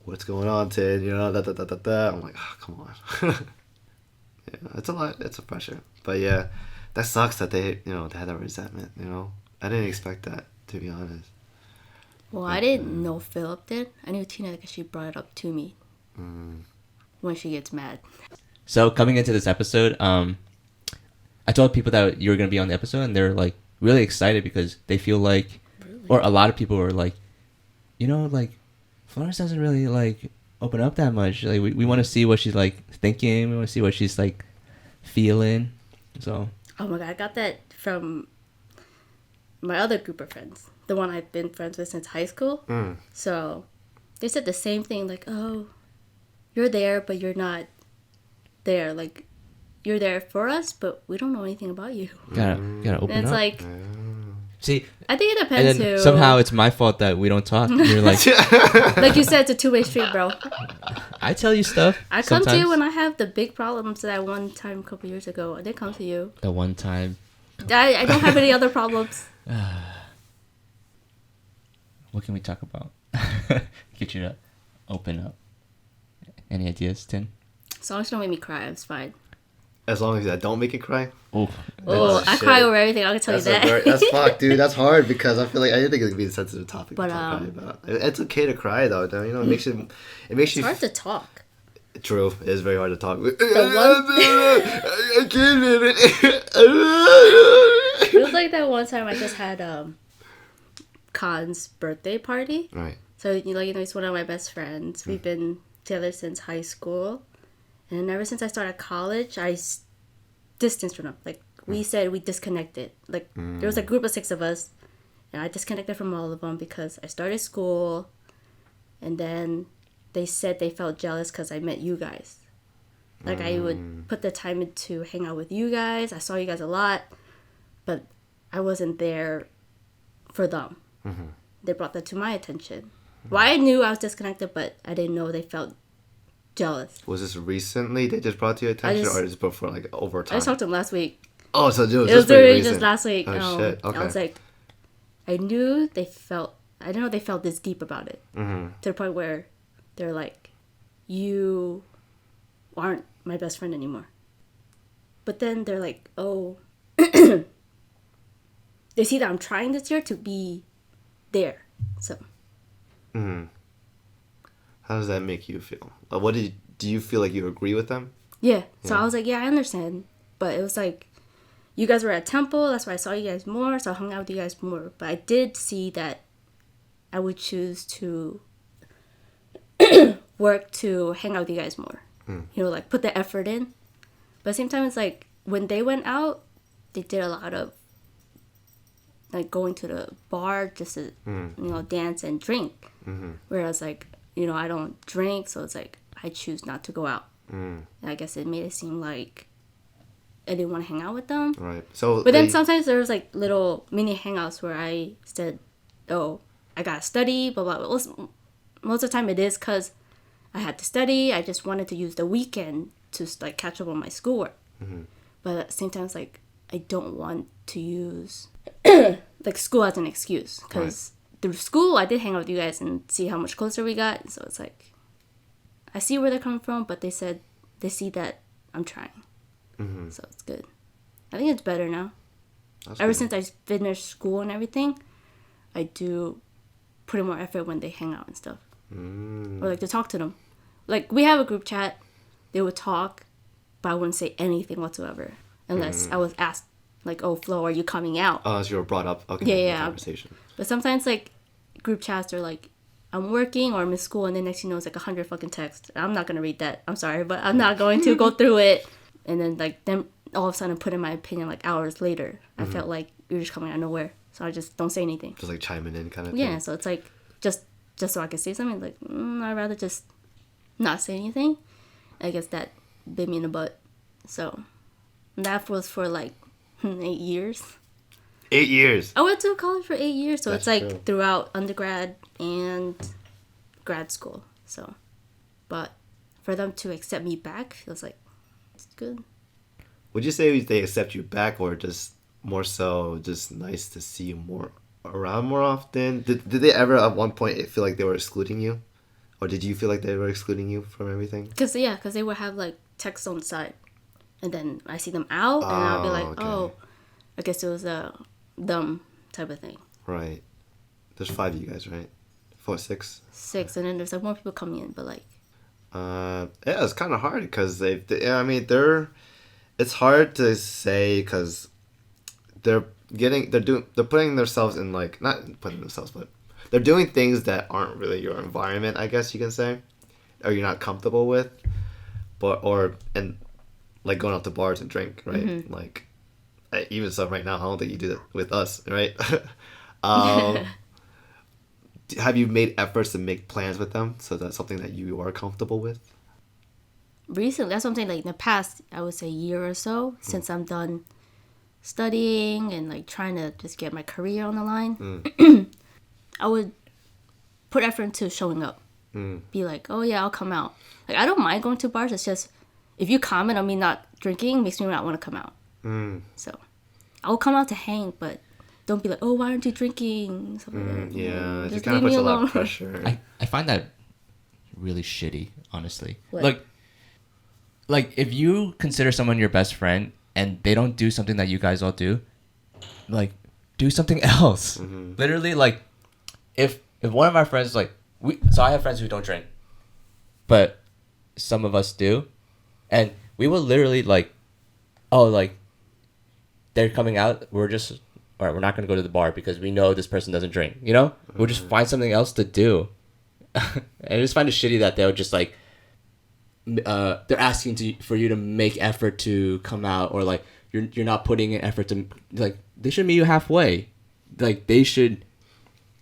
A: "What's going on, Thinh? You know, da da da da da." I'm like, "Oh, come on." Yeah, it's a lot. It's a pressure. But yeah, that sucks that they had that resentment. I didn't expect that, to be honest.
C: Well, I didn't know Philip did. I knew Tina because she brought it up to me when she gets mad.
D: So coming into this episode, I told people that you were gonna be on the episode, and they're like really excited because they feel like, or a lot of people were like, like Florance doesn't really like open up that much. Like we want to see what she's like thinking. We want to see what she's like feeling. So.
C: Oh my god, I got that from my other group of friends, the one I've been friends with since high school. So they said the same thing, like, "Oh, you're there, but you're not there. Like, you're there for us, but we don't know anything about you."
D: Gotta open
C: And it's
D: up.
C: like,
D: See,
C: I think it
D: and
C: depends
D: then
C: too.
D: somehow it's my fault that we don't talk. You're like,
C: Like you said, it's a two-way street, bro.
D: I tell you stuff.
C: I come to
D: sometimes.
C: you when I have the big problems that one time a couple years ago. I did come to you.
D: The one time.
C: I don't have any other problems.
D: What can we talk about? Get you to open up. Any ideas, Thinh?
C: As long as you don't make me cry, it's fine.
A: As long as I don't make it cry.
D: Oh,
C: Oh, I
A: shit.
C: cry over everything. I can tell you that.
A: That's fuck, dude. That's hard because I feel like I didn't think it would be a sensitive topic
C: But,
A: to talk about. It's okay to cry though. It makes you. It makes
C: It's
A: you.
C: hard to talk.
A: True. It is very hard to talk.
C: one-
A: I can't do
C: It
A: it.
C: was like that one time I just had Khan's birthday party.
A: Right.
C: So he's one of my best friends. We've been together since high school, and ever since I started college, I distanced from him. Like we said, we disconnected. Like there was a group of 6 of us, and I disconnected from all of them because I started school, and then they said they felt jealous because I met you guys. Like I would put the time in to hang out with you guys. I saw you guys a lot, but I wasn't there for them. They brought that to my attention. Well, I knew I was disconnected, but I didn't know they felt jealous.
A: Was this recently they just brought to your attention,
C: just-
A: or is it before like over
C: I
A: time?
C: just talked to them last week.
A: Oh, so it
C: It was
A: just pretty
C: literally
A: recent.
C: just last week.
A: Oh shit. Okay.
C: I was like, I knew they felt. I didn't know they felt this deep about it. To the point where they're like, "You aren't my best friend anymore." But then they're like, "Oh," they see that I'm trying this year to be there. So
A: How does that make you feel? Do you feel like you agree with them?
C: yeah. So I was like, "Yeah, I understand," but it was like, you guys were at Temple. That's why I saw you guys more. So I hung out with you guys more. But I did see that I would choose to work to hang out with you guys more. Like put the effort in. But at the same time, it's like when they went out, they did a lot of like going to the bar just to dance and drink. Whereas like I don't drink, so it's like I choose not to go out. And I guess it made it seem like I didn't want to hang out with them.
A: Right. So.
C: But then sometimes there was like little mini hangouts where I said, "Oh, I gotta study," blah blah blah. Most of the time it is because I had to study. I just wanted to use the weekend to like catch up on my schoolwork. But at the same time, it's like I don't want to use like school as an excuse because through school I did hang out with you guys and see how much closer we got. So it's like I see where they're coming from, but they said they see that I'm trying. So it's good. I think it's better now.
A: That's
C: Ever
A: good.
C: since I finished school and everything, I do put in more effort when they hang out and stuff. Or like to talk to them. Like we have a group chat, they would talk, but I wouldn't say anything whatsoever unless I was asked, like, "Oh, Flo, are you coming out?"
A: Unless you were brought up. Okay.
C: Yeah,
A: in the
C: yeah.
A: Conversation.
C: But sometimes like group chats are like, "I'm working" or "I'm in school," and then next thing you know it's like 100 fucking texts. I'm not gonna read that. I'm sorry, but I'm not going to go through it. And then like them all of a sudden put in my opinion like hours later. I felt like you're just coming out of nowhere, so I just don't say anything.
A: Just like chiming in kind of
C: Yeah,
A: thing.
C: so it's like just so I can say something. Like I'd rather just not say anything. I guess that bit me in the butt. So that was for like 8 years.
A: 8 years.
C: I went to college for 8 years, so
A: That's
C: it's like
A: true.
C: throughout undergrad and grad school. So, but for them to accept me back feels like it's good.
A: Would you say they accept you back, or just more so just nice to see you more around more often? Did they ever at one point feel like they were excluding you? Or did you feel like they were excluding you from everything?
C: Cause they would have like text on the side, and then I see them out, and I'll be like,
A: okay.
C: oh, I guess it was a them type of thing.
A: Right. There's 5 of you guys, right? 4, 6?
C: 6, and then there's like more people coming in, but like
A: Yeah, it's kind of hard because I mean, it's hard to say because they're putting themselves in like, not putting themselves, but they're doing things that aren't really your environment, I guess you can say, or you're not comfortable with, and like going out to bars and drink, right?
C: Mm-hmm.
A: Like, even so, right now, I don't think you do that with us, right? um, have you made efforts to make plans with them so that's something that you are comfortable with?
C: recently, that's something like in the past, I would say a year or so since I'm done studying and like trying to just get my career on the line. I would put effort into showing up. Be like, oh yeah, I'll come out. Like I don't mind going to bars. It's just if you comment on me not drinking, makes me not want to come out. So I'll come out to hang, but don't be like, oh, why aren't you drinking? Stuff like that.
A: Yeah, it
C: Just
A: kind of
C: leave
A: puts
C: me
A: a lot
C: alone.
A: of pressure.
D: I find that really shitty, honestly.
C: What?
D: Like if you consider someone your best friend and they don't do something that you guys all do, like do something else. Literally, like if one of our friends like so I have friends who don't drink, but some of us do, and we will literally like, oh, like they're coming out, we're just all right, we're not gonna go to the bar because we know this person doesn't drink, you know? We'll just find something else to do. And I just find it shitty that they'll just like they're asking for you to make effort to come out, or like you're not putting in effort to, like they should meet you halfway. Like they should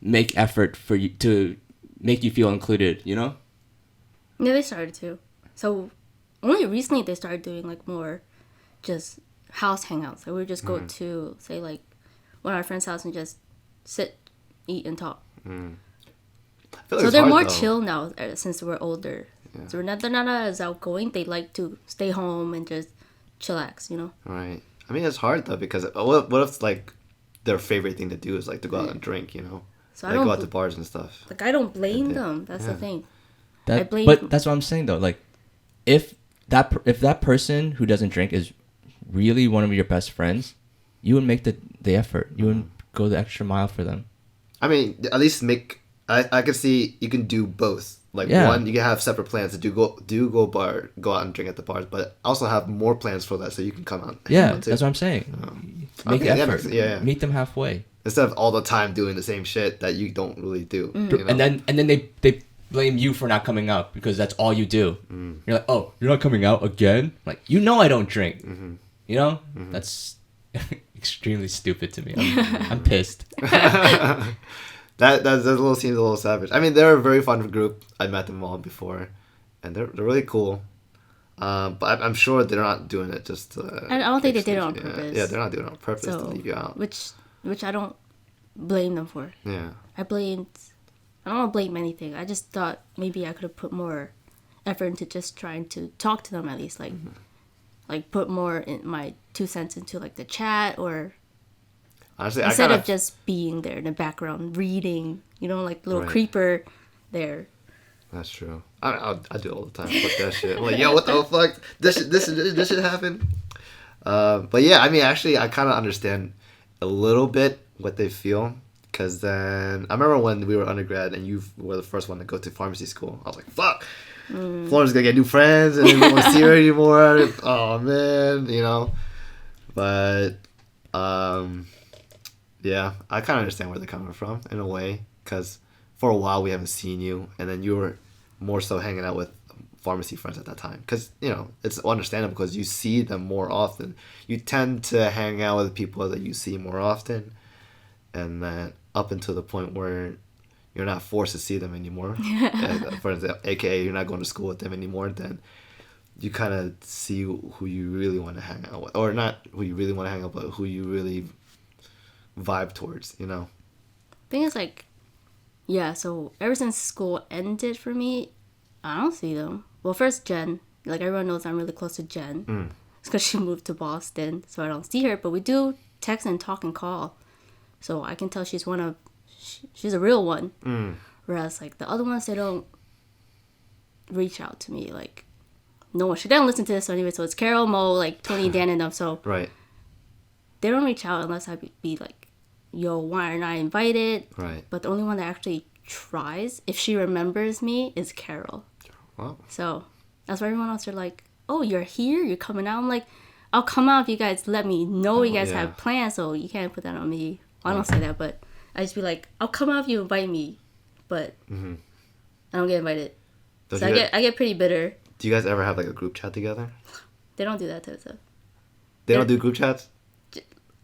D: make effort for you to make you feel included, you know?
C: Yeah, they started to. So only recently they started doing like more just house hangouts. So we would just go to say like one of our friends' house and just sit, eat, and talk.
A: I feel like
C: So
A: it's
C: they're
A: hard,
C: more
A: though.
C: chill now since we're older. So they're not as outgoing. They like to stay home and just chillax, you know?
A: Right. I mean, it's hard though because what if like their favorite thing to do is like to go out and drink, you know?
C: So
A: Like go out to bars and stuff.
C: like I don't blame
A: Yeah.
C: them. That's the
A: Yeah.
C: thing.
D: That,
C: I blame-
D: but that's what I'm saying though. Like, if that person who doesn't drink is really one of your best friends, you would make the effort. You would go the extra mile for them.
A: I mean, at least I can see you can do both. Like
D: Yeah.
A: one, you can have separate plans to go out and drink at the bars, but also have more plans for that so you can come out. and hang
D: Yeah,
A: out, too.
D: that's what I'm saying. Make
A: Okay, that
D: effort.
A: makes sense. Yeah.
D: Meet them halfway.
A: Instead of all the time doing the same shit that you don't really do. You know?
D: And then they blame you for not coming out because that's all you do. You're like, oh, you're not coming out again? Like, you know I don't drink. You know? That's extremely stupid to me. I'm pissed.
A: that seems a little savage. I mean, they're a very fun group. I met them all before, and they're really cool. But I'm sure they're not doing it just to...
C: I don't think they did it on
A: yeah.
C: purpose.
A: Yeah, they're not doing it on purpose to
C: So
A: leave you out.
C: which I don't blame them for.
A: Yeah.
C: I don't want to blame anything. I just thought maybe I could have put more effort into just trying to talk to them at least, like like put more in my 2 cents into like the chat, or
A: Honestly,
C: instead
A: I
C: of just being there in the background reading, you know, like little
A: Right.
C: creeper there.
A: That's true. I do it all the time. Fuck that shit. I'm like, yo, what the fuck? This should happen. But yeah, I mean, actually, I kind of understand a little bit what they feel. Because then, I remember when we were undergrad and you were the first one to go to pharmacy school. I was like, fuck. Florence is going to get new friends and we don't want to see her anymore. Oh, man. You know? But, yeah, I kind of understand where they're coming from in a way. Because for a while we haven't seen you, and then you were more so hanging out with pharmacy friends at that time, because you know it's understandable because you see them more often. You tend to hang out with people that you see more often, and then up until the point where you're not forced to see them anymore. For example, aka you're not going to school with them anymore, then you kind of see who you really want to hang out with, or not who you really want to hang out, but who you really vibe towards, you know?
C: Thing is, like, yeah, so ever since school ended for me, I don't see them. Well, first, Jen. Like, everyone knows I'm really close to Jen. It's because she moved to Boston, so I don't see her. But we do text and talk and call. So I can tell she's she's a real one. Whereas, like, the other ones, they don't reach out to me. Like, no one. She didn't listen to this anyway, so it's Carol, Mo, like, Tony, Dan, and them. So
A: Right.
C: they don't reach out unless I be like, yo, why aren't I invited?
A: Right.
C: But the only one that actually tries, if she remembers me, is Carol.
A: Wow.
C: So that's why everyone else are like, oh, you're here? You're coming out? I'm like, I'll come out if you guys let me know you guys
A: yeah.
C: have plans, so you can't put that on me. Well, I don't say that, but I just be like, I'll come out if you invite me, but I don't get invited.
A: Does
C: So
A: you
C: I get pretty bitter.
A: Do you guys ever have like a group chat together?
C: They don't do that type of stuff.
A: They don't do group chats?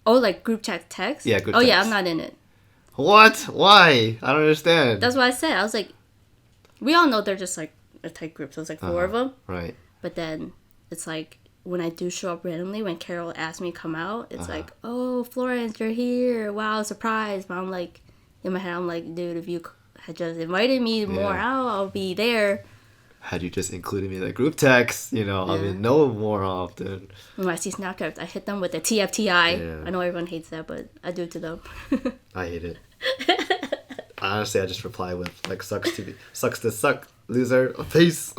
C: Oh, like group chat text?
A: Yeah, group
C: Oh, yeah,
A: text.
C: I'm not in it.
A: What? Why? I don't understand.
C: That's what I said. I was like, we all know they're just like a tight group, so it's like 4 of them.
A: Right.
C: But then it's like when I do show up randomly, when Carol asked me to come out, it's like, oh, Florance, you're here. Wow, surprise. But I'm like, in my head, I'm like, dude, if you had just invited me more out, I'll be there.
A: Had you just included me in the group text, you know, I mean, know more often.
C: When I see Snapchat, I hit them with the TFTI.
A: Yeah.
C: I know everyone hates that, but I do it to them.
A: I hate it. Honestly, I just reply with like sucks to suck, loser, peace.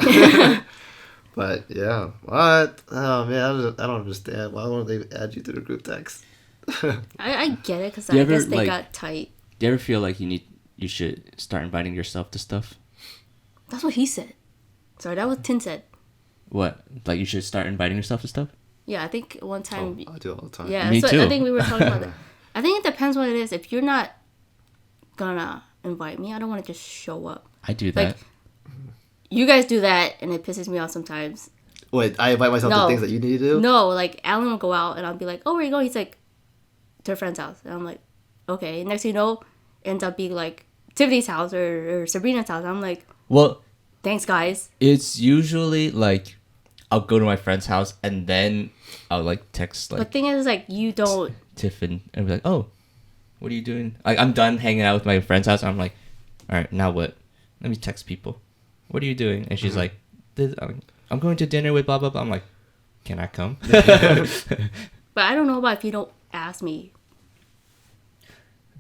A: But yeah, what? Oh man, I don't understand. Why won't they add you to the group text?
C: I get it because
D: Do you
C: I
D: ever,
C: guess they
D: like-
C: got tight.
D: Do you ever feel like you should start inviting yourself to stuff?
C: That's what he said. Sorry, that was Thinh said.
D: What? Like you should start inviting yourself to stuff?
C: Yeah, I think one time.
A: I do it all the time.
C: Yeah,
D: Me
C: so
D: too.
C: I think we were talking about that. I think it depends what it is. If you're not gonna invite me, I don't want to just show up.
D: I do that.
C: Like, you guys do that, and it pisses me off sometimes.
A: Wait, I invite myself to
C: No.
A: things that you need to do?
C: No, like Alan will go out, and I'll be like, "Oh, where you going?" He's like, "To a friend's house," and I'm like, "Okay." And next thing you know, it ends up being like Tiffany's house or Sabrina's house. I'm like,
D: Well,
C: "Thanks, guys."
D: it's usually like I'll go to my friend's house and then I'll like text
C: The
D: like
C: thing is, like, you don't.
D: Tiffin and be like, "Oh, what are you doing?" Like I'm done hanging out with my friend's house. And I'm like, "All right, now what? Let me text people. What are you doing?" And she's like, "I'm going to dinner with blah blah blah." I'm like, "Can I come?"
C: But I don't know about if you don't ask me.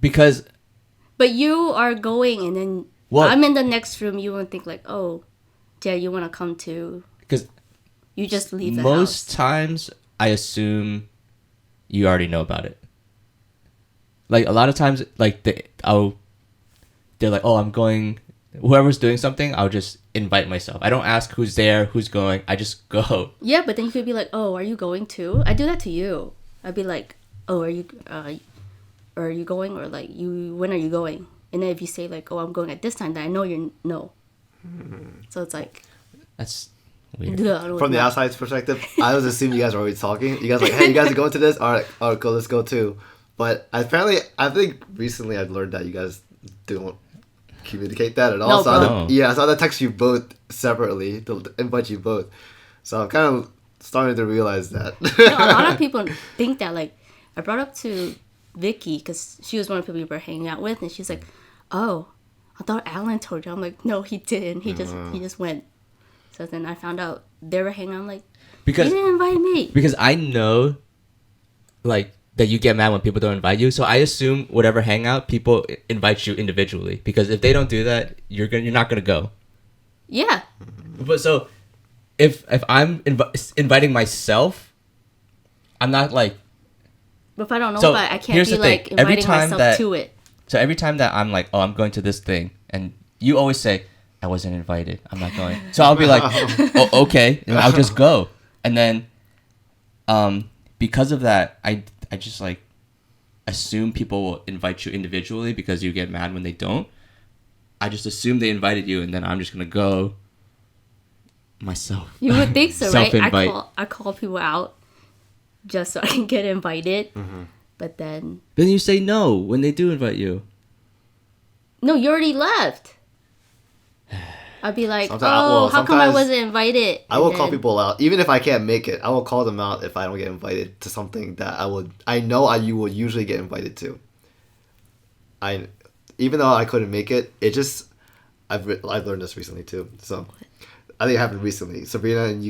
D: Because
C: But you are going, and then
D: What?
C: I'm in the next room. You won't think like, "Oh, yeah, you want to come too."
D: because
C: You just leave the
D: most
C: house.
D: times I assume you already know about it. Like a lot of times, like they're like, "Oh, I'm going." Whoever's doing something, I'll just invite myself. I don't ask who's there, who's going. I just go.
C: Yeah, but then you could be like, "Oh, are you going too?" I do that to you. I'd be like, "Oh, are you going?" Or like, when are you going?" And then if you say like, "Oh, I'm going at this time," then I know you're no. So it's like,
D: That's weird.
C: no,
A: From the outside's perspective, I was assuming you guys were already talking. You guys were like, hey, you guys are going to this? All right, go, let's go too. But apparently, I think recently I've learned that you guys don't communicate that at all.
C: No,
A: So I
C: bro.
A: had to, yeah, so I had to text you both separately to invite you both. So I'm kind of starting to realize that.
C: No, a lot of people think that. Like, I brought up to Vicky because she was one of the people we were hanging out with, and she's like, "Oh, I thought Alan told you." I'm like, "No, he didn't. He just went." So then I found out they were hanging out. I'm like,
D: Because
C: "You didn't invite me."
D: because I know, like that you get mad when people don't invite you. So I assume whatever hangout people invite you individually. Because if they don't do that, you're not gonna go.
C: Yeah,
D: But so, if I'm inviting myself, I'm not like.
C: but if I don't know
D: So,
C: about it, I can't
D: here's
C: be
D: the thing.
C: like
D: Every
C: inviting
D: time
C: myself
D: that-
C: to it.
D: So every time that I'm like, "Oh, I'm going to this thing," and you always say, "I wasn't invited. I'm not going." So I'll be like, "Oh, okay," and I'll just go. And then, because of that, I just like assume people will invite you individually because you get mad when they don't. I just assume they invited you, and then I'm just gonna go myself.
C: You would think so, right?
D: Self-invite.
C: I call people out just so I can get invited, but then
D: Then you say no when they do invite you.
C: no, you already left. I'd be like,
A: Sometimes-
C: "Oh,
A: well,
C: how come I
A: sometimes
C: wasn't invited?"
A: I will
C: And
A: call
C: then-
A: people out, even if I can't make it. I will call them out if I don't get invited to something that you will usually get invited to. even though I couldn't make it, it just I've learned this recently too. So I think it happened recently. Sabrina and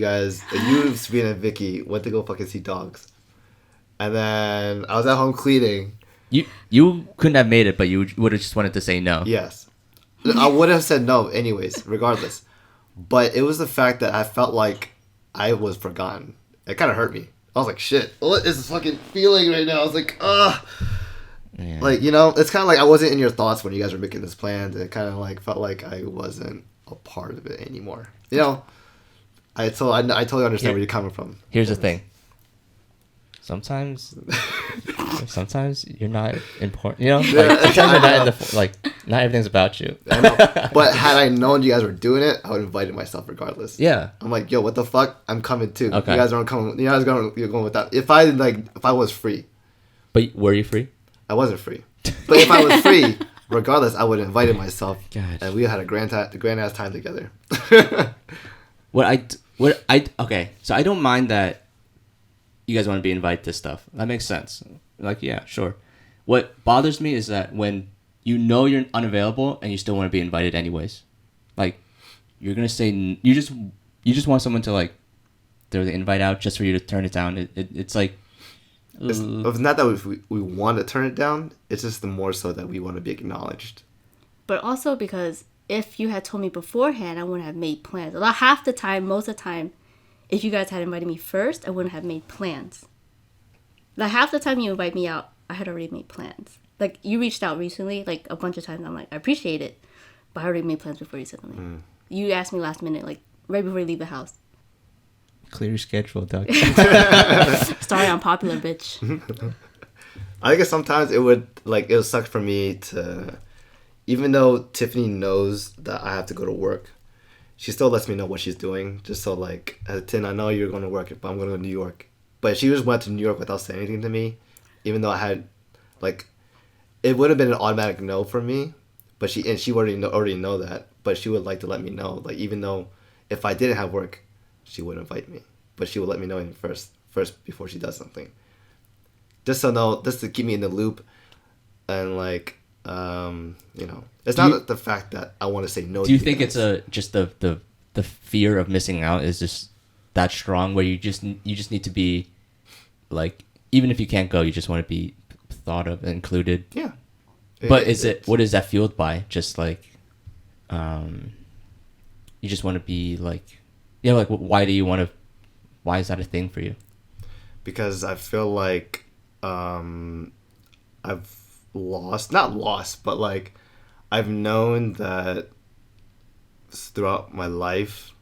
A: Sabrina and Vicky went to go fucking see dogs, and then I was at home cleaning.
D: You couldn't have made it, but you would have just wanted to say no.
A: Yes, I would have said no anyways, regardless. But it was the fact that I felt like I was forgotten. It kind of hurt me. I was like, shit, what is this fucking feeling right now? I was like, ugh.
D: Yeah.
A: Like, you know, it's kind of like I wasn't in your thoughts when you guys were making this plan. And it kind of like felt like I wasn't a part of it anymore. You know, I totally understand where you're coming from.
D: Here's the thing. Sometimes you're not important. You know, like, sometimes you're not in the like. Not everything's about you.
A: I know. But had I known you guys were doing it, I would have invited myself regardless.
D: Yeah.
A: I'm like, yo, what the fuck? I'm coming too.
D: Okay.
A: You guys aren't coming. You guys you're going with that. If I was free,
D: But were you free?
A: I wasn't free. But if I was free, regardless, I would have invited myself,
D: God.
A: and we had a grand ass time together.
D: Okay, so I don't mind that you guys want to be invited to stuff. That makes sense. Like, yeah, sure. What bothers me is that when you know you're unavailable and you still want to be invited anyways, like you're gonna say you just want someone to like throw the invite out just for you to turn it down. It's like
A: It's not that we want to turn it down. It's just the more so that we want to be acknowledged.
C: But also because if you had told me beforehand, I wouldn't have made plans. About half the time, most of the time, if you guys had invited me first, I wouldn't have made plans. Like half the time you invite me out, I had already made plans. Like you reached out recently, like a bunch of times. I'm like, I appreciate it, but I already made plans before you said something. You asked me last minute, like right before you leave the house.
D: clear your schedule, Doug.
C: Sorry, I'm popular, bitch.
A: I guess sometimes it would suck for me to, even though Tiffany knows that I have to go to work, she still lets me know what she's doing. Just so like, Thinh, I know you're going to work, but I'm going to go to New York. But she just went to New York without saying anything to me, even though I had, like, it would have been an automatic no for me. But she already know that. But she would like to let me know, like, even though if I didn't have work, she would invite me. But she would let me know first before she does something. Just to keep me in the loop, and like, it's not the fact that I want to say no.
D: Do you think it's just the fear of missing out is just that strong, where you just need to be, like, even if you can't go, you just want to be thought of, included?
A: Yeah.
D: But what is that fueled by? Just like, you just want to be like, like, why is that a thing for you?
A: Because I feel like I've not lost, but like I've known that throughout my life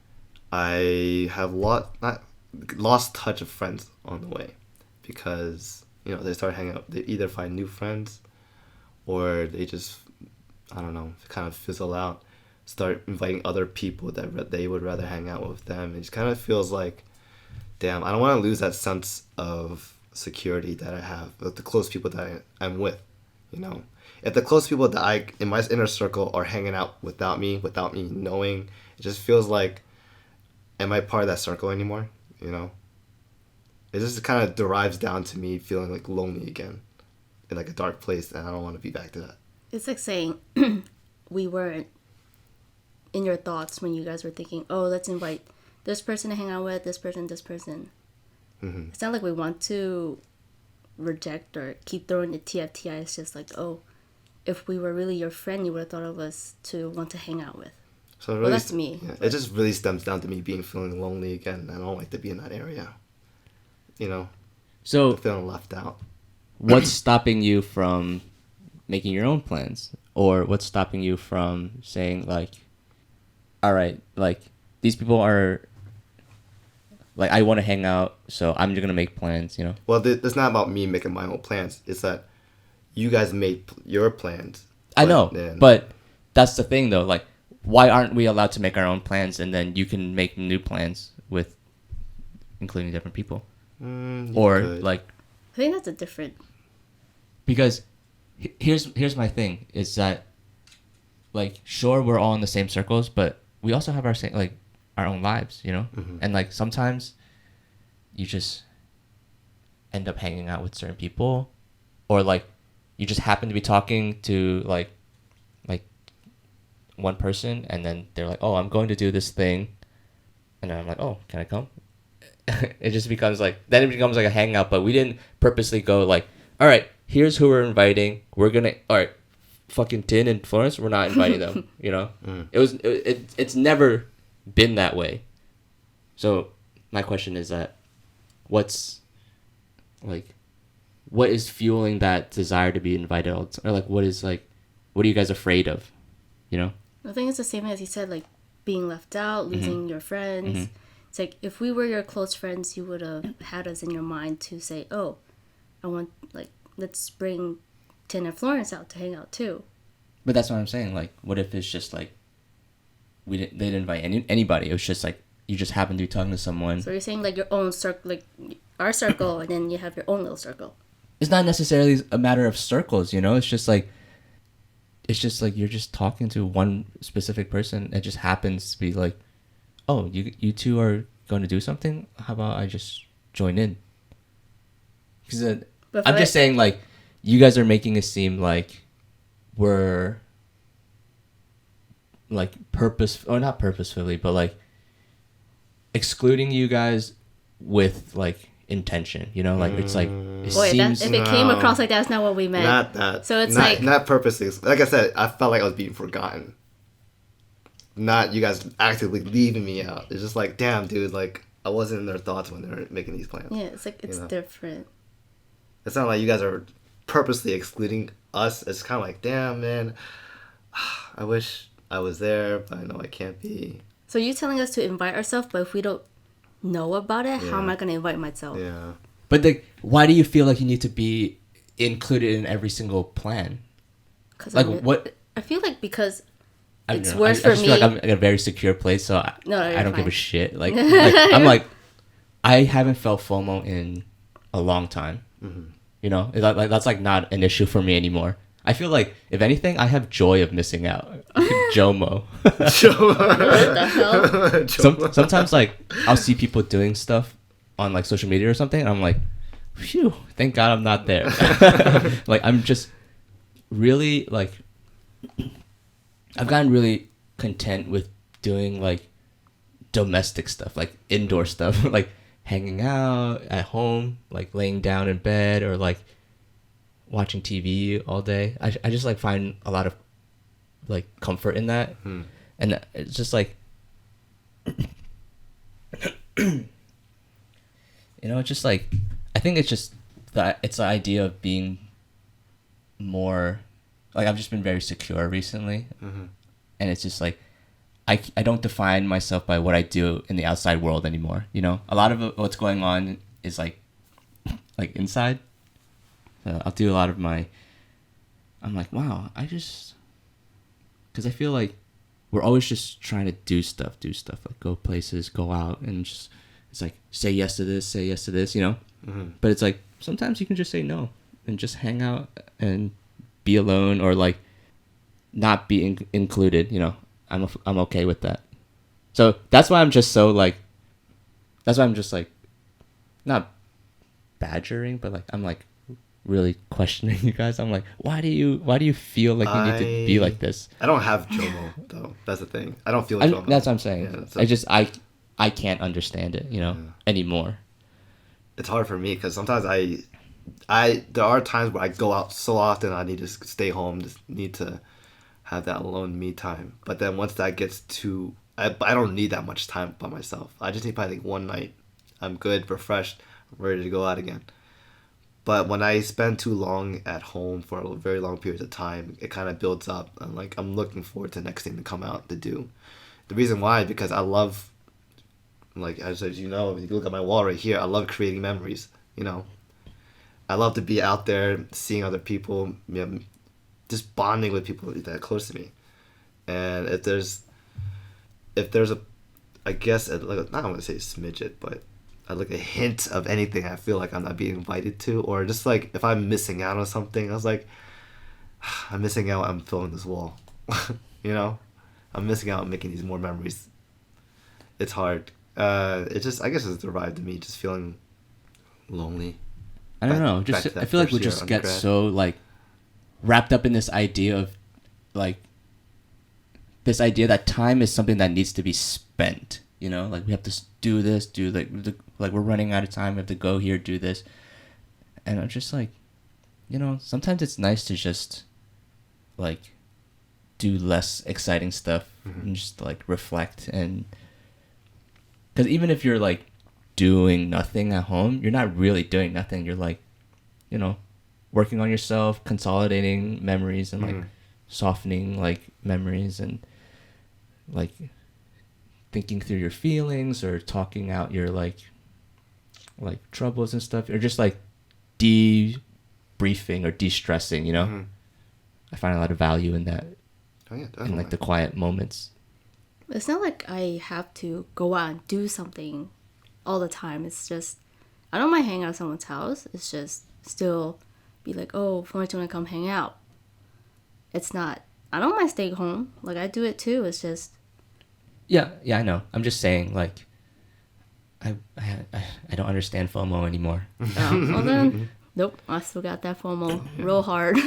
A: I have not lost touch of friends on the way, because they start hanging out. They either find new friends, or they just, I don't know, kind of fizzle out, start inviting other people that they would rather hang out with them. It just kind of feels like, damn, I don't want to lose that sense of security that I have with the close people that I'm with. If the close people that in my inner circle are hanging out without me knowing, it just feels like, am I part of that circle anymore? It just kind of derives down to me feeling like lonely again, in like a dark place, and I don't want to be back to that.
C: It's like saying we weren't in your thoughts when you guys were thinking, oh, let's invite this person to hang out with, this person. Mm-hmm. It's not like we want to reject or keep throwing the TFTI. It's just like, oh, if we were really your friend, you would have thought of us to want to hang out with.
A: So really,
C: that's me.
A: Yeah, it just really stems down to me feeling lonely again. I don't like to be in that area.
D: So
A: feeling left out.
D: What's stopping you from making your own plans? Or what's stopping you from saying, like, all right, like, these people are, like, I want to hang out, so I'm just going to make plans,
A: Well, it's not about me making my own plans. It's that you guys made your plans.
D: I know, but that's the thing, though. Like, why aren't we allowed to make our own plans, and then you can make new plans with including different people? Or, like...
C: I think that's a different...
D: Because here's my thing, is that, like, sure, we're all in the same circles, but we also have our own lives,
A: Mm-hmm.
D: And, like, sometimes you just end up hanging out with certain people, or, like,
B: you just happen to be talking to like one person, and then they're like, oh, I'm going to do this thing, and then I'm like, oh, can I come? It just becomes like, then it becomes like a hangout, but we didn't purposely go like, all right, here's who we're inviting, we're gonna, all right, fucking Thinh and Florance, we're not inviting them. It's never been that way. So my question is that what is fueling that desire to be invited all the time? Or like what are you guys afraid of, you know?
C: I think it's the same as you said, like being left out, losing your friends. It's like if we were your close friends, you would have had us in your mind to say, oh, I want, like, let's bring Thinh and Florance out to hang out too.
B: But that's what I'm saying. Like, what if it's just like they didn't invite anybody? It was just like you just happened to be talking to someone.
C: So you're saying like your own circle, like our circle, and then you have your own little circle.
B: It's not necessarily a matter of circles, you know. It's just like you're just talking to one specific person. It just happens to be like, oh, you two are going to do something. How about I just join in? Because I'm just saying, like, you guys are making it seem like we're like not purposefully, but like excluding you guys with like intention, you know, like it's like it seems.
C: If it came across like that, that's not what we meant.
A: Not that.
C: So it's
A: not purposely. Like I said, I felt like I was being forgotten. Not you guys actively leaving me out. It's just like, damn, dude, like I wasn't in their thoughts when they were making these plans.
C: Yeah, it's like it's different.
A: It's not like you guys are purposely excluding us. It's kind of like, damn, man, I wish I was there, but I know I can't be.
C: So you're telling us to invite ourselves, but if we don't know about it, how am I going to invite myself?
A: Yeah.
B: But like, why do you feel like you need to be included in every single plan? Like what?
C: I feel like because it's
B: know.
C: worse
B: I
C: for
B: just
C: me.
B: feel like I'm in a very secure place, so I don't give a
C: fine.
B: shit. Like I'm like, I haven't felt FOMO in a long time. Mm-hmm. You know, that's like not an issue for me anymore. I feel like, if anything, I have joy of missing out. JOMO.
C: What the hell?
B: Sometimes, like, I'll see people doing stuff on, like, social media or something, and I'm like, phew, thank God I'm not there. Like, I'm just really, like, I've gotten really content with doing, like, domestic stuff, like, indoor stuff, like, hanging out at home, like, laying down in bed, or, like, watching TV all day. I just like find a lot of like comfort in that. And it's just like you know, it's just like I think it's just that it's the idea of being more like I've just been very secure recently. And it's just like I don't define myself by what I do in the outside world anymore, you know. A lot of what's going on is like inside. I'll do a lot of I'm like, wow, because I feel like we're always just trying to do stuff, like go places, go out, and just, it's like, say yes to this, you know? But it's like, sometimes you can just say no, and just hang out, and be alone, or like, not be included, you know? I'm okay with that. So, that's why I'm just not badgering, but like, I'm like, really questioning you guys. I'm like, why do you feel like you need to be like this?
A: I don't have JOMO though. That's the thing. I don't feel JOMO.
B: That's what I'm saying.
A: Yeah, so,
B: I just I can't understand it, you know, anymore.
A: It's hard for me because sometimes I there are times where I go out so often I need to stay home, just need to have that alone me time. But then once that gets too, I don't need that much time by myself. I just need probably like one night. I'm good, refreshed, I'm ready to go out again. But when I spend too long at home for a very long period of time, it kind of builds up. And like I'm looking forward to the next thing to come out to do. The reason why, because I love, like as you know, if you look at my wall right here, I love creating memories. You know, I love to be out there, seeing other people, you know, just bonding with people that are close to me. And if there's a, I guess like I don't want to say smidget, but like a hint of anything I feel like I'm not being invited to, or just like if I'm missing out on something, I was like, I'm missing out, I'm filling this wall. You know, I'm missing out on making these more memories. It's hard. It just, I guess it's derived to me just feeling lonely.
B: I don't know, just I feel like we just get so like
D: wrapped up in this idea of like this idea that time is something that needs to be spent. You know, like we have to do this, like we're running out of time. We have to go here, do this, and I'm just like, you know, sometimes it's nice to just like do less exciting stuff and just like reflect. And because even if you're like doing nothing at home, you're not really doing nothing. You're like, you know, working on yourself, consolidating memories and like softening like memories and like thinking through your feelings or talking out your like troubles and stuff, or just like debriefing or de-stressing, you know. I find a lot of value in that.
A: Oh yeah, definitely.
D: In like the quiet moments.
C: It's not like I have to go out and do something all the time. It's just, I don't mind hanging out at someone's house. It's just still be like, oh, Florance, want to come hang out? It's not, I don't mind staying home. Like, I do it too. It's just.
D: Yeah, I know. I'm just saying, like, I don't understand FOMO anymore.
C: Oh, well then, nope, I still got that FOMO real hard.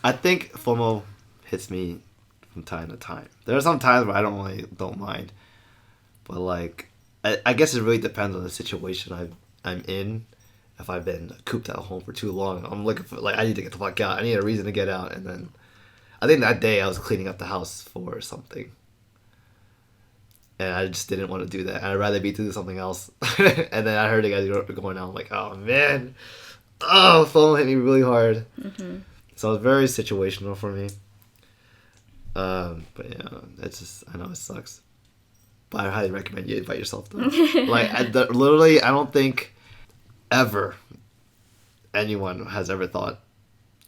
A: I think FOMO hits me from time to time. There are some times where I don't mind, but like I guess it really depends on the situation I'm in. If I've been cooped at home for too long, I'm looking for like I need to get the fuck out. I need a reason to get out, and then I think that day I was cleaning up the house for something, and I just didn't want to do that. I'd rather be doing something else. And then I heard you guys going out. I'm like, oh man, FOMO hit me really hard. So it's very situational for me. But yeah, it's just, I know it sucks, but I highly recommend you invite yourself though. Like literally, I don't think ever anyone has ever thought,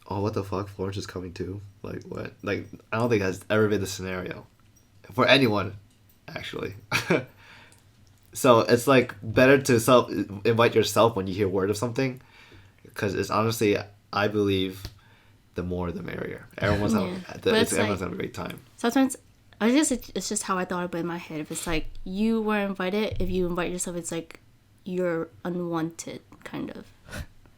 A: oh, what the fuck, Florance is coming too. Like what? Like I don't think that's ever been the scenario for anyone, actually. So it's like better to invite yourself when you hear word of something, because it's honestly, I believe, the more the merrier. Everyone's having a great time.
C: Sometimes it's just how I thought about it in my head. If it's like you were invited, if you invite yourself, it's like you're unwanted, kind of.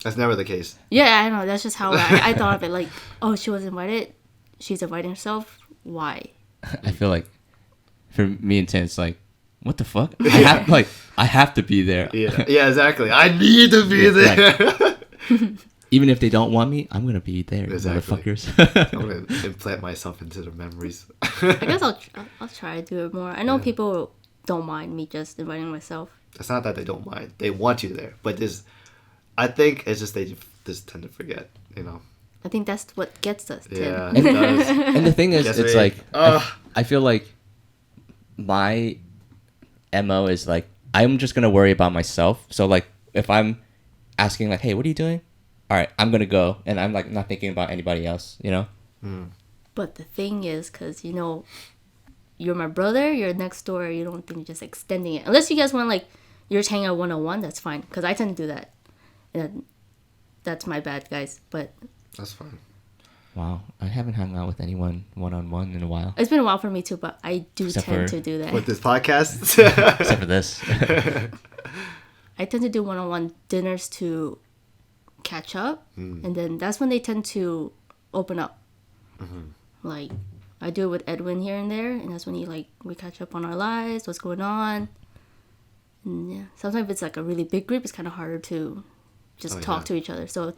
A: That's never the case.
C: Yeah, I know. That's just how I thought of it. Like, oh, she was invited. She's inviting herself. Why?
D: I feel like for me and Thinh, it's like, what the fuck? I have to be there.
A: Yeah, exactly. I need to be there.
D: Even if they don't want me, I'm gonna be there,
A: exactly.
D: motherfuckers.
A: I'm gonna implant myself into the memories.
C: I guess I'll try to do it more. I know people don't mind me just inviting myself.
A: It's not that they don't mind; they want you there. But I think it's just they just tend to forget. You know.
C: I think that's what gets us.
A: Yeah, it does.
D: And the thing is, it's like I feel like my MO is like I'm just gonna worry about myself. So like if I'm asking like, hey, what are you doing? All right, I'm gonna go, and I'm like not thinking about anybody else, you know.
C: But the thing is, because you know, you're my brother, you're next door. You don't think just extending it, unless you guys want like you're just hanging out 1-on-1. That's fine, because I tend to do that, and that's my bad, guys. But
A: that's fine.
D: Wow, I haven't hung out with anyone 1-on-1 in a while.
C: It's been a while for me too, but I do tend to do that.
A: With this podcast,
D: except for this,
C: I tend to do 1-on-1 dinners to catch up, and then that's when they tend to open up. Like I do it with Edwin here and there, and that's when we catch up on our lives, what's going on. And yeah, sometimes if it's like a really big group, it's kind of harder to just talk to each other. So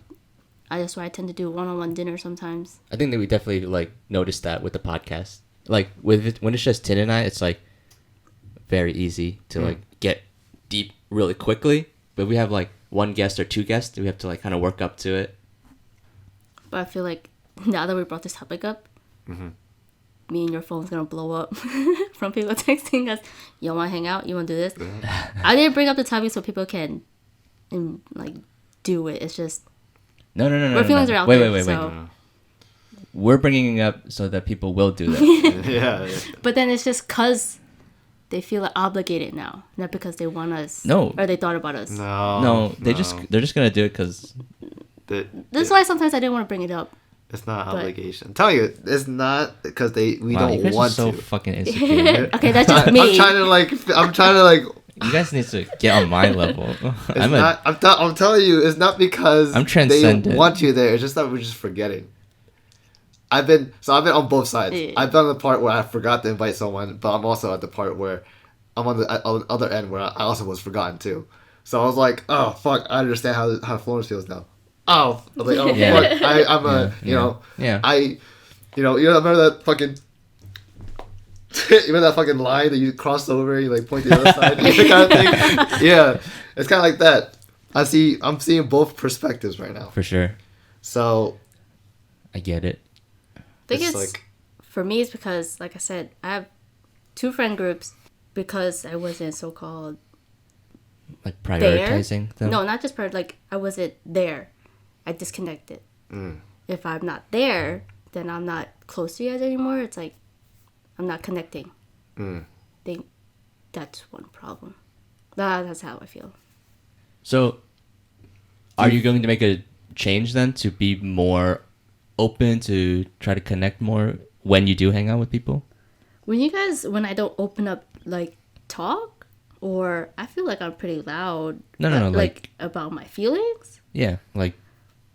C: that's why I tend to do 1-on-1 dinner sometimes.
D: I think that we definitely like noticed that with the podcast. Like when it's just Thinh and I, it's like very easy to like get deep really quickly. But we have like one guest or two guests, we have to like kind of work up to it.
C: But I feel like now that we brought this topic up, me and your phone's gonna blow up from people texting us, you want to hang out, you want to do this. I didn't bring up the topic so people can like do it. It's just
D: no.
C: Our feelings are out there. Wait.
D: No. We're bringing it up so that people will do that.
A: yeah.
C: But then it's just because they feel obligated now, not because they want us.
D: No.
C: Or they thought about us.
D: No. They're just gonna do it because.
C: This is why sometimes I didn't want to bring it up.
A: It's not obligation. I'm telling you, it's not because we don't
D: you guys
A: want
D: are so
A: to.
D: fucking insecure.
C: Okay, that's just me.
A: I'm trying to like.
D: You guys need to get on my level.
A: I'm telling you, it's not because
D: I'm transcendent.
A: they want you there. It's just that we're just forgetting. I've been on both sides.
C: Yeah.
A: I've done the part where I forgot to invite someone, but I'm also at the part where I'm on the other end where I also was forgotten too. So I was like, oh fuck, I understand how Florence feels now. Oh, I was like, oh
D: Yeah.
A: fuck, I'm a you know
D: Yeah.
A: you know remember that fucking. You remember that fucking line that you crossed over, you like point to the other side, kind of thing? Yeah, it's kind of like that. I'm seeing both perspectives right now.
D: For sure.
A: So
D: I get it.
C: I think
A: it's
C: it's
A: like
C: for me. It's because, like I said, I have 2 friend groups because I wasn't so-called
D: Like
C: there.
D: prioritizing them.
C: No, not just like I wasn't there. I disconnected. If I'm not there, then I'm not close to you guys anymore. It's like I'm not connecting. I think that's one problem. That's how I feel.
D: So, are you going to make a change then to be more open to try to connect more when you do hang out with people?
C: When I don't open up, like, talk, or I feel like I'm pretty loud.
D: No, like
C: about my feelings.
D: yeah, like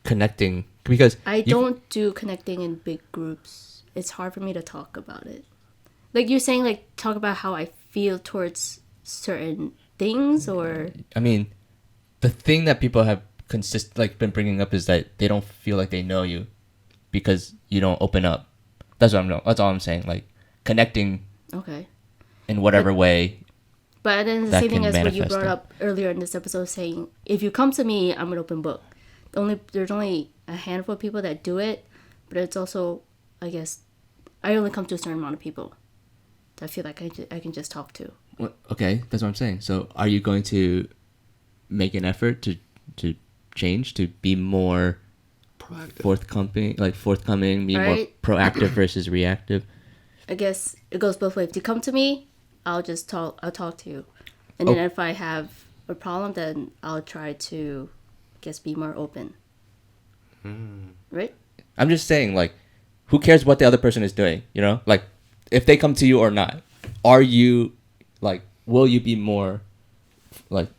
D: connecting because
C: I don't do connecting in big groups. It's hard for me to talk about it. Like you're saying, like talk about how I feel towards certain things, or
D: I mean, the thing that people have been bringing up is that they don't feel like they know you because you don't open up. That's all I'm saying. Like connecting
C: okay.
D: in whatever way.
C: But then the
D: That
C: same thing
D: can
C: as what you
D: manifest
C: brought
D: it.
C: up earlier in this episode, saying if you come to me, I'm an open book. There's only a handful of people that do it, but it's also, I guess, I only come to a certain amount of people that I feel like I can just talk to.
D: Well, okay, that's what I'm saying. So, are you going to make an effort to change to be more
A: proactive.
D: forthcoming, be more
C: Right.
D: proactive versus reactive?
C: I guess it goes both ways. If you come to me, I'll talk to you, and then if I have a problem, then I'll try to, I guess, be more open. Right?
D: I'm just saying, like, who cares what the other person is doing? You know, like, if they come to you or not, are you, like, will you be more, like,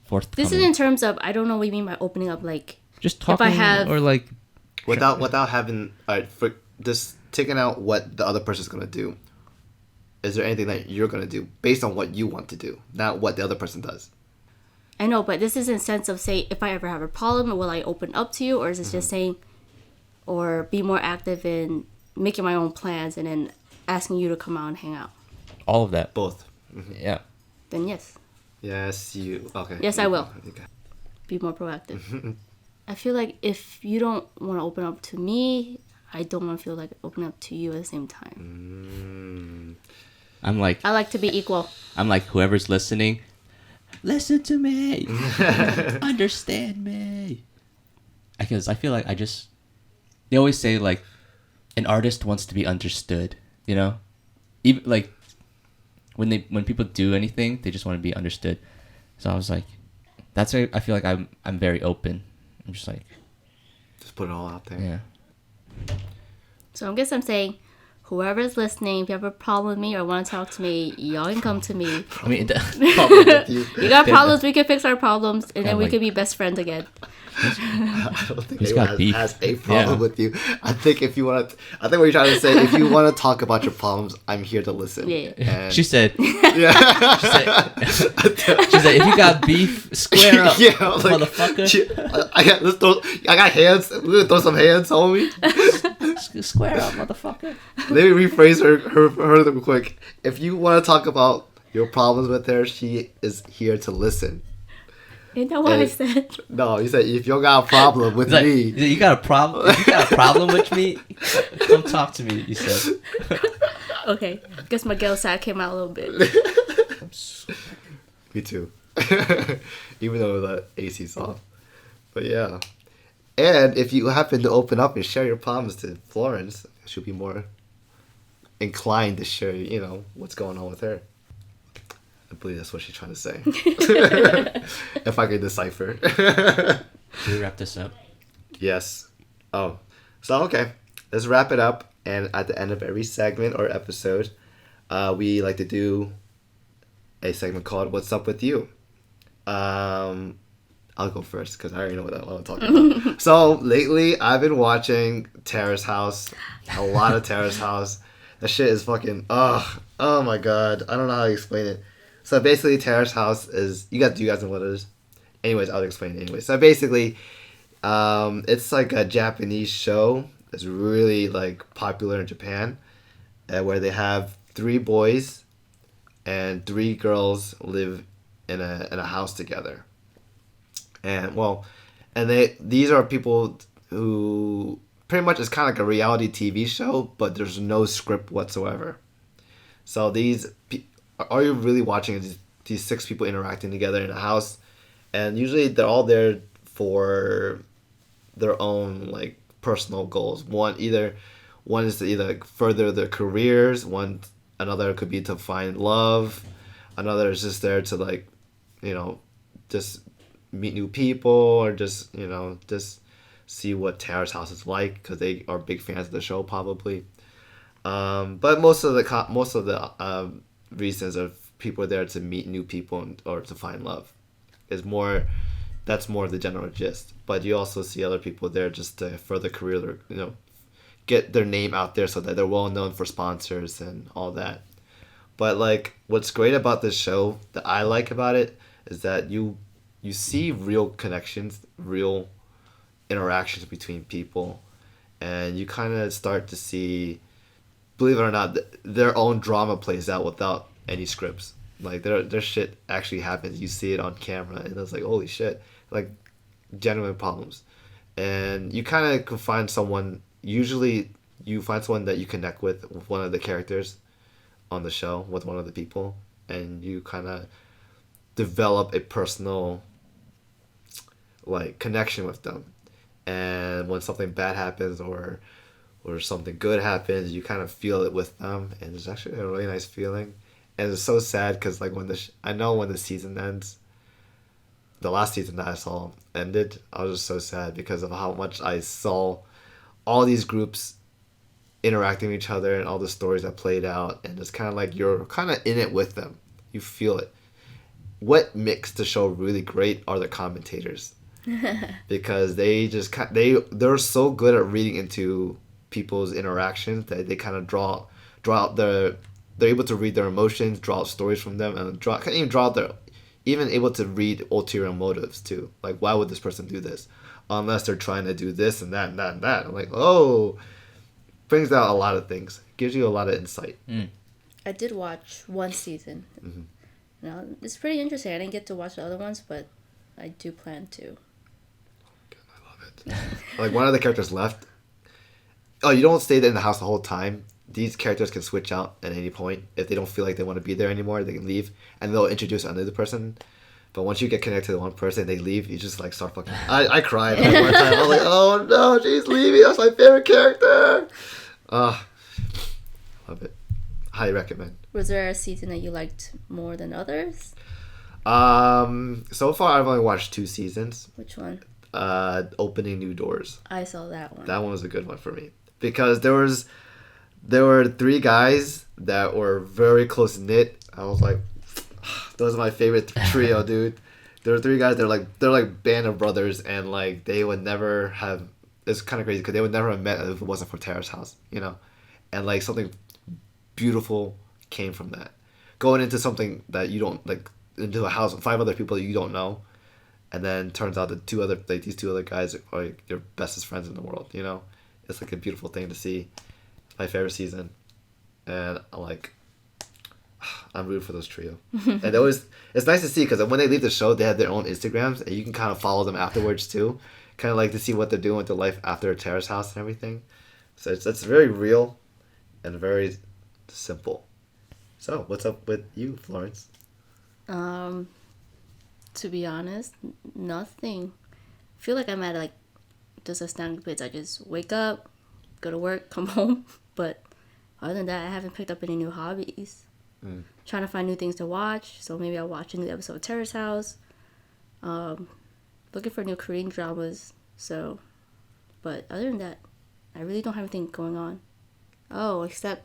D: forthcoming?
C: This is in terms of, I don't know what you mean by opening up, like,
D: just talking or like
A: Without having for just taking out what the other person's gonna do. Is there anything that you're gonna do based on what you want to do, not what the other person does?
C: I know, but this is in sense of, say, if I ever have a problem, will I open up to you, or is it just saying, or be more active in making my own plans and then asking you to come out and hang out?
D: all of that.
A: Both.
D: Yeah.
C: Then yes,
A: Yes, you. Okay.
C: Yes, I will.
A: Okay.
C: be more proactive. I feel like if you don't want to open up to me, I don't want to feel like opening up to you at the same time.
D: I'm like
C: I like to be equal.
D: whoever's listening, listen to me, understand me. Because I feel like they always say like, an artist wants to be understood. You know, even like when people do anything, they just want to be understood. So I was like, that's why I feel like I'm very open. I'm just like,
A: Just put it all out there.
D: yeah.
C: So I guess I'm saying, whoever's listening, if you have a problem with me or want to talk to me, y'all can come to me.
D: I mean,
A: Probably with you.
C: You got problems, we can fix our problems, and then we
D: like-
C: can be best friends again.
A: I don't think
D: Who's
A: anyone
D: got beef?
A: has a problem
D: Yeah.
A: with you. I think if you want to, I think what you're trying to say, if you want to talk about your problems, I'm here to listen.
C: Yeah.
A: And
D: she said,
A: yeah.
D: she said, if you got beef, square up,
A: Yeah, I was like,
D: motherfucker.
A: I got hands. We're gonna throw some hands, homie.
D: Square up, motherfucker.
A: Let me rephrase her real quick. If you want to talk about your problems with her, she is here to listen.
C: Isn't that what I
A: And-
C: said?
A: No, you said if you got a problem with
D: It's like,
A: me,
D: you got a problem? If you got a problem with me, come talk to me. You said.
C: Okay. Guess my girl side came out a little bit.
A: me too. Even though the AC's off. But yeah. And if you happen to open up and share your problems to Florence, she'll be more inclined to share, what's going on with her. I believe that's what she's trying to say. If I can decipher.
D: Can we wrap this up?
A: Yes. Oh. So, okay. Let's wrap it up. And at the end of every segment or episode, we like to do a segment called What's Up With You? I'll go first because I already know what I'm talking about. So lately, I've been watching Terrace House, a lot of Terrace House. That shit is fucking oh my god. I don't know how to explain it. So basically, Terrace House is you guys know what it is. Anyways, I'll explain it anyway. So basically, it's like a Japanese show that's really like popular in Japan, where they have 3 boys and 3 girls live in a house together. And these are people who pretty much it's kind of like a reality TV show, but there's no script whatsoever. So are you really watching these 6 people interacting together in a house, and usually they're all there for their own like personal goals. One is to either further their careers. Another could be to find love. Another is just there to like, just meet new people or just see what Terrace House is like because they are big fans of the show probably. But most of the reasons of people are there to meet new people or to find love that's more of the general gist. But you also see other people there just to further career, get their name out there so that they're well known for sponsors and all that. But like what's great about this show that I like about it is that you see real connections, real interactions between people, and you kind of start to see, believe it or not, their own drama plays out without any scripts. Like their shit actually happens. You see it on camera, and it's like holy shit, like genuine problems. And you kind of can find someone. Usually, you find someone that you connect with one of the characters on the show, with one of the people, and you kind of develop a personal like connection with them. And when something bad happens or something good happens, you kind of feel it with them, and it's actually a really nice feeling. And it's so sad because like I know when the season ends, the last season that I saw ended, I was just so sad because of how much I saw all these groups interacting with each other and all the stories that played out, and it's kind of like you're kind of in it with them. You feel it. What makes the show really great are the commentators. Because they're so good at reading into people's interactions that they kind of draw out they're able to read their emotions, draw out stories from them, and even able to read ulterior motives too. Like, why would this person do this? Unless they're trying to do this and that and that and that. I'm like, oh, brings out a lot of things. Gives you a lot of insight.
C: I did watch one season. Mm-hmm. It's pretty interesting. I didn't get to watch the other ones, but I do plan to.
A: Like one of the characters left. Oh, you don't stay in the house the whole time. These characters can switch out at any point. If they don't feel like they want to be there anymore, they can leave, and they'll introduce another person. But once you get connected to one person, they leave. You just like start fucking. I cried like, one time. I was like, oh no, she's leaving. That's my favorite character. Love it. Highly recommend.
C: Was there a season that you liked more than others?
A: So far I've only watched 2 seasons.
C: Which one?
A: Opening New Doors.
C: I saw that one.
A: That one was a good one for me because there were 3 guys that were very close knit. I was like, those are my favorite trio, dude. There were 3 guys. They're like band of brothers, and like they would never have. It's kind of crazy because they would never have met if it wasn't for Terrace House, and like something beautiful came from that. Going into something that you don't like, into a house with 5 other people that you don't know. And then turns out that these 2 other guys are like your bestest friends in the world. It's like a beautiful thing to see. My favorite season, and I'm rooting for those trio. And it's nice to see because when they leave the show, they have their own Instagrams, and you can kind of follow them afterwards too, kind of like to see what they're doing with their life after Terrace House and everything. So it's very real, and very simple. So what's up with you, Florence?
C: To be honest, nothing. I feel like I'm at like just a standard place. I just wake up, go to work, come home. But other than that, I haven't picked up any new hobbies. Trying to find new things to watch. So maybe I'll watch a new episode of Terrace House. Looking for new Korean dramas. So, but other than that, I really don't have anything going on. Oh, except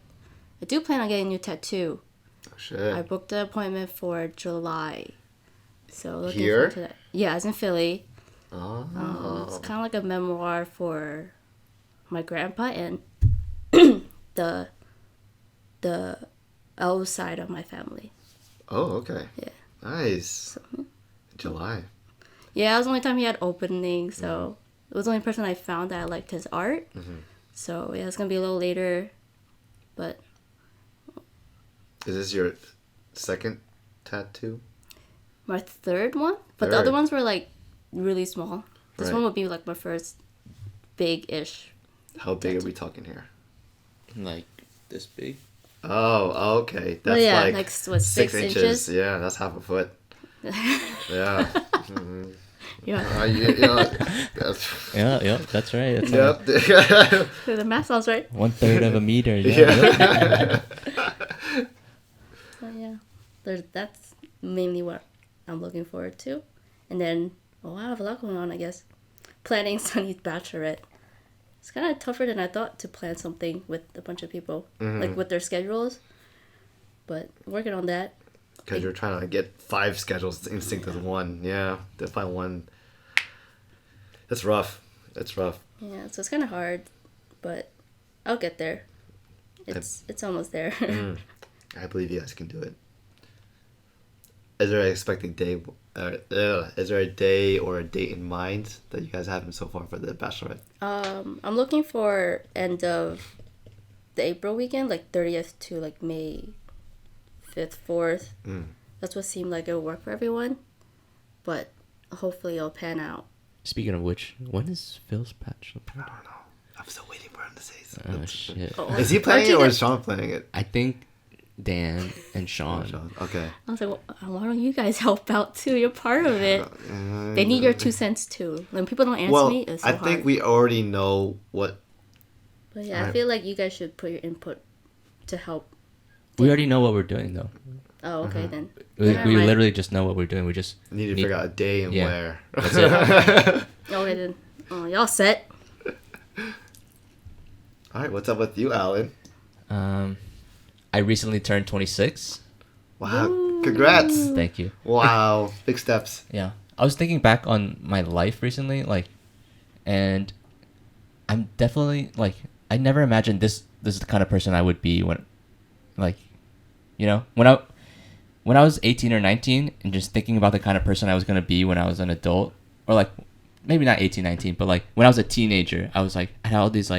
C: I do plan on getting a new tattoo.
A: Oh, shit.
C: I booked the appointment for July. So looking
A: Here?
C: forward to that. Yeah, it's in Philly.
A: Oh.
C: It's kind of like a memoir for my grandpa and the the L side of my family.
A: Oh, okay.
C: Yeah.
A: Nice. July.
C: Yeah, it was the only time he had opening, so it was the only person I found that I liked his art. So yeah, it's gonna be a little later, but
A: Is this your second tattoo?
C: my third one. But the
A: Third.
C: other ones were like really small. This
A: Right.
C: one would be like my first big-ish.
A: How big are we talking here?
B: Like this big.
A: Oh, okay. That's
C: Well, yeah,
A: like
C: like what, 6 inches?
A: Yeah, that's half a foot. Yeah.
C: Yeah,
A: That's,
D: Yeah, that's right. That's
A: yep.
C: the math sounds right.
D: 1/3 of a meter. Yeah.
C: So yeah, that's mainly what I'm looking forward to. And then, I have a lot going on, I guess. Planning Sunny's bachelorette. It's kind of tougher than I thought to plan something with a bunch of people, like with their schedules. But working on that.
A: Because you're trying to get 5 schedules in sync with one. Yeah, to find one. That's rough. It's rough.
C: Yeah, so it's kind of hard, but I'll get there. It's almost there.
A: I believe you guys can do it. Is there an expected day? Is there a day or a date in mind that you guys have so far for the bachelorette?
C: I'm looking for end of the April weekend, like 30th to like May 5th, 4th. That's what seemed like it would work for everyone. But hopefully it'll pan out.
D: Speaking of which, when is Phil's bachelor
A: I
D: party?
A: don't know. I'm still waiting for him to say something.
D: Oh shit!
C: Oh,
A: Is he planning
C: aren't
A: it
C: you
A: or
C: guys-
A: is Sean planning it?
D: I think Dan and Sean.
A: Sean. Okay.
C: I was like, well, why don't you guys help out too? You're part of it. They need your 2 cents too. When people don't answer
A: Well,
C: me, it's so
A: I
C: hard.
A: think we already know what.
C: But yeah, I
A: Right.
C: feel like you guys should put your input to help.
D: We already know what we're doing though.
C: Oh, okay then.
D: We,
C: Never
D: we
C: mind.
D: literally just know what we're doing. We just
A: Need to figure out a day and
D: Yeah.
A: where.
D: That's it.
C: Okay then. Oh, y'all set.
A: All right, what's up with you, Alan?
D: I recently turned 26.
A: Wow, congrats!
D: Thank you.
A: Wow, big steps.
D: Yeah. I was thinking back on my life recently, and I'm definitely, I never imagined this is the kind of person I would be when I was 18 or 19 and just thinking about the kind of person I was going to be when I was an adult, or maybe not 18, 19, but when I was a teenager, I was I had all these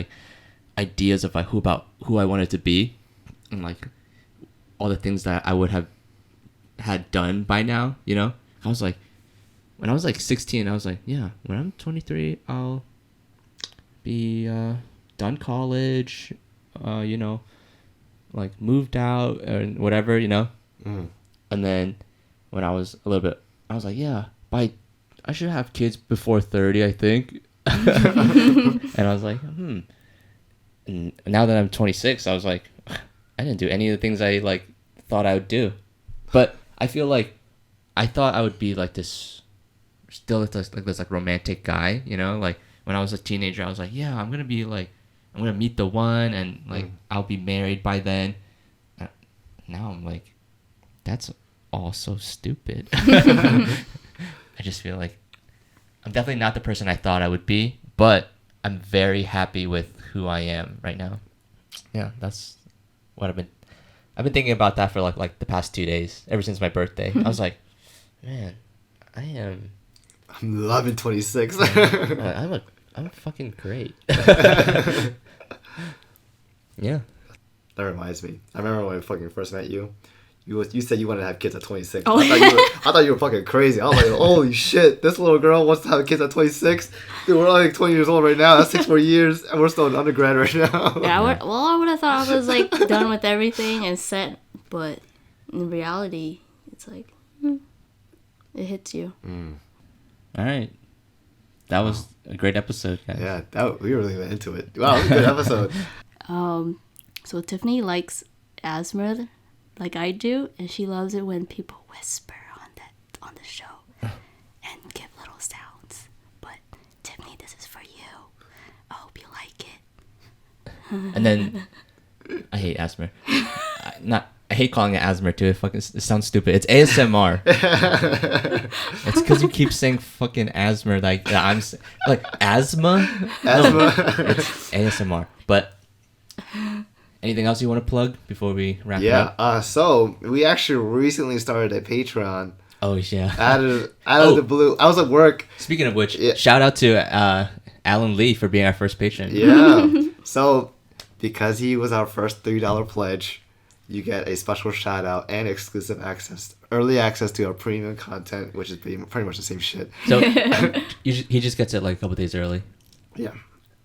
D: ideas of who I wanted to be, and all the things that I would have had done by now, I was when I was 16, I was yeah, when I'm 23, I'll be done college, moved out and whatever, And then when I was a little bit, I was yeah, I should have kids before 30, I think. And I was And now that I'm 26, I was I didn't do any of the things I thought I would do. But I feel I thought I would be this romantic guy, when I was a teenager, I was yeah, I'm gonna be I'm gonna meet the one and I'll be married by then. Now I'm that's all so stupid. I just feel I'm definitely not the person I thought I would be, but I'm very happy with who I am right now. Yeah, that's what I've been thinking about that for the past 2 days, ever since my birthday. I was man, I'm
A: loving 26.
D: I'm fucking great. Yeah.
A: That reminds me. I remember when I fucking first met you. You said you wanted to have kids at 26.
C: Oh.
A: I thought you were fucking crazy. I was holy shit, this little girl wants to have kids at 26. Dude, we're only 20 years old right now. That's 6 more years, and we're still in undergrad right now.
C: Yeah, I would have thought I was done with everything and set, but in reality, it's it hits you.
D: All right. That was a great episode, guys.
A: Yeah, we really went into it. Wow, it was a good episode.
C: So Tiffany likes asthma like I do, and she loves it when people whisper on the show and give little sounds. But Tiffany, this is for you. I hope you like it.
D: And then I hate asthma. I hate calling it asthma too. It sounds stupid. It's ASMR. It's because you keep saying fucking asthma. Like like asthma.
A: Asthma.
D: It's ASMR. But anything else you want to plug before we wrap it
A: Yeah.
D: up?
A: So we actually recently started a Patreon.
D: Oh yeah.
A: Out of the blue. I was at work.
D: Speaking of which,
A: Yeah.
D: shout out to Alan Lee for being our first patron.
A: Yeah. So because he was our first $3 pledge, you get a special shout out and exclusive early access to our premium content, which is pretty much the same shit.
D: So he just gets it like a couple days early.
A: Yeah.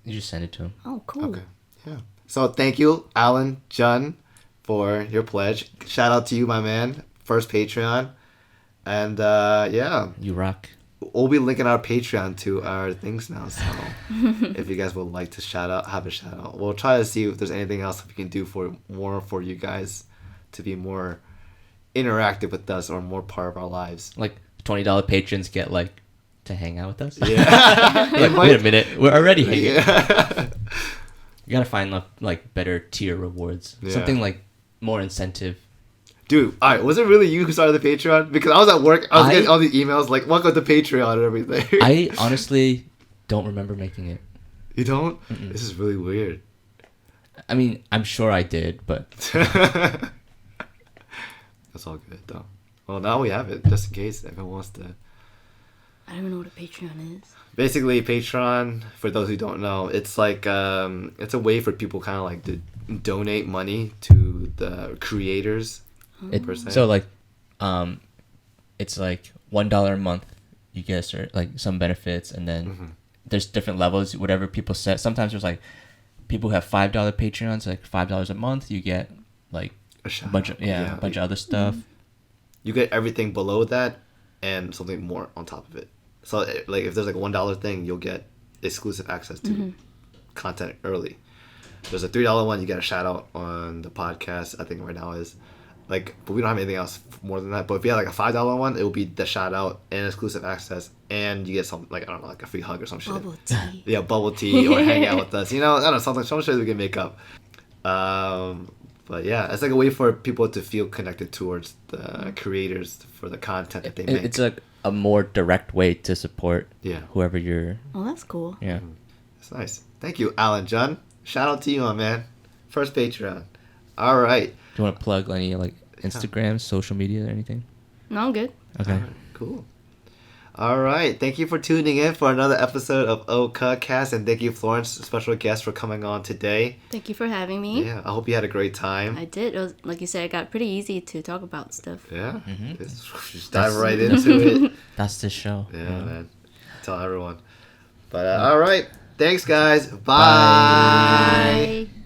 D: You just send it to him.
C: Oh, cool.
A: Okay. Yeah. So thank you, Alan Jun, for your pledge. Shout out to you, my man. First Patreon. And yeah.
D: You rock.
A: We'll be linking our Patreon to our things now, so if you guys would like to have a shout out. We'll try to see if there's anything else we can do for you guys to be more interactive with us or more part of our lives.
D: Like $20 patrons get like to hang out with us.
A: Yeah.
D: Like, wait a minute, we're already hanging.
A: Yeah.
D: You gotta find like better tier rewards.
A: Yeah.
D: Something like more incentive.
A: Dude, all right, was it really you who started the Patreon? Because I was at work, I was getting all the emails like, welcome to Patreon and everything.
D: I honestly don't remember making it.
A: You don't?
D: Mm-mm.
A: This is really weird.
D: I mean, I'm sure I did, but
A: That's all good, though. Well, now we have it, just in case everyone wants to.
C: I don't even know what a Patreon is.
A: Basically, Patreon, for those who don't know, it's like it's a way for people kind of like to donate money to the creators. Per se.
D: so like, it's like $1 a month. You get some benefits, and then there's different levels. Whatever people set. Sometimes there's like people who have $5 Patreons, like $5 a month. You get like a bunch of a bunch of other stuff.
A: You get everything below that and something more on top of it. So like if there's like a $1 thing, you'll get exclusive access to content early. There's a $3 one, you get a shout out on the podcast. I think right now is like, but we don't have anything else more than that. But if you have like a $5 one, it will be the shout out and exclusive access, and you get some like, I don't know, like a free hug or some shit.
C: Bubble tea.
A: Yeah, bubble tea or hang out with us. You know, I don't know, something, some shit we can make up. But yeah, it's like a way for people to feel connected towards the creators for the content that they make.
D: It's like a more direct way to support whoever you're.
C: Oh, that's cool.
D: Yeah.
A: It's nice. Thank you, Alan John. Shout out to you, my man. First Patreon. All right.
D: Do you want to plug any like Instagram, social media, or anything?
C: No, I'm good.
D: Okay.
A: All right, cool. All right. Thank you for tuning in for another episode of OCAcast, and thank you, Florence, special guest, for coming on today.
C: Thank you for having me.
A: Yeah, I hope you had a great time.
C: I did. It was, like you said, it got pretty easy to talk about stuff.
A: Yeah. Just dive right into it.
D: That's the show.
A: Yeah, man. Tell everyone. But all right. Thanks, guys. Bye.
C: Bye.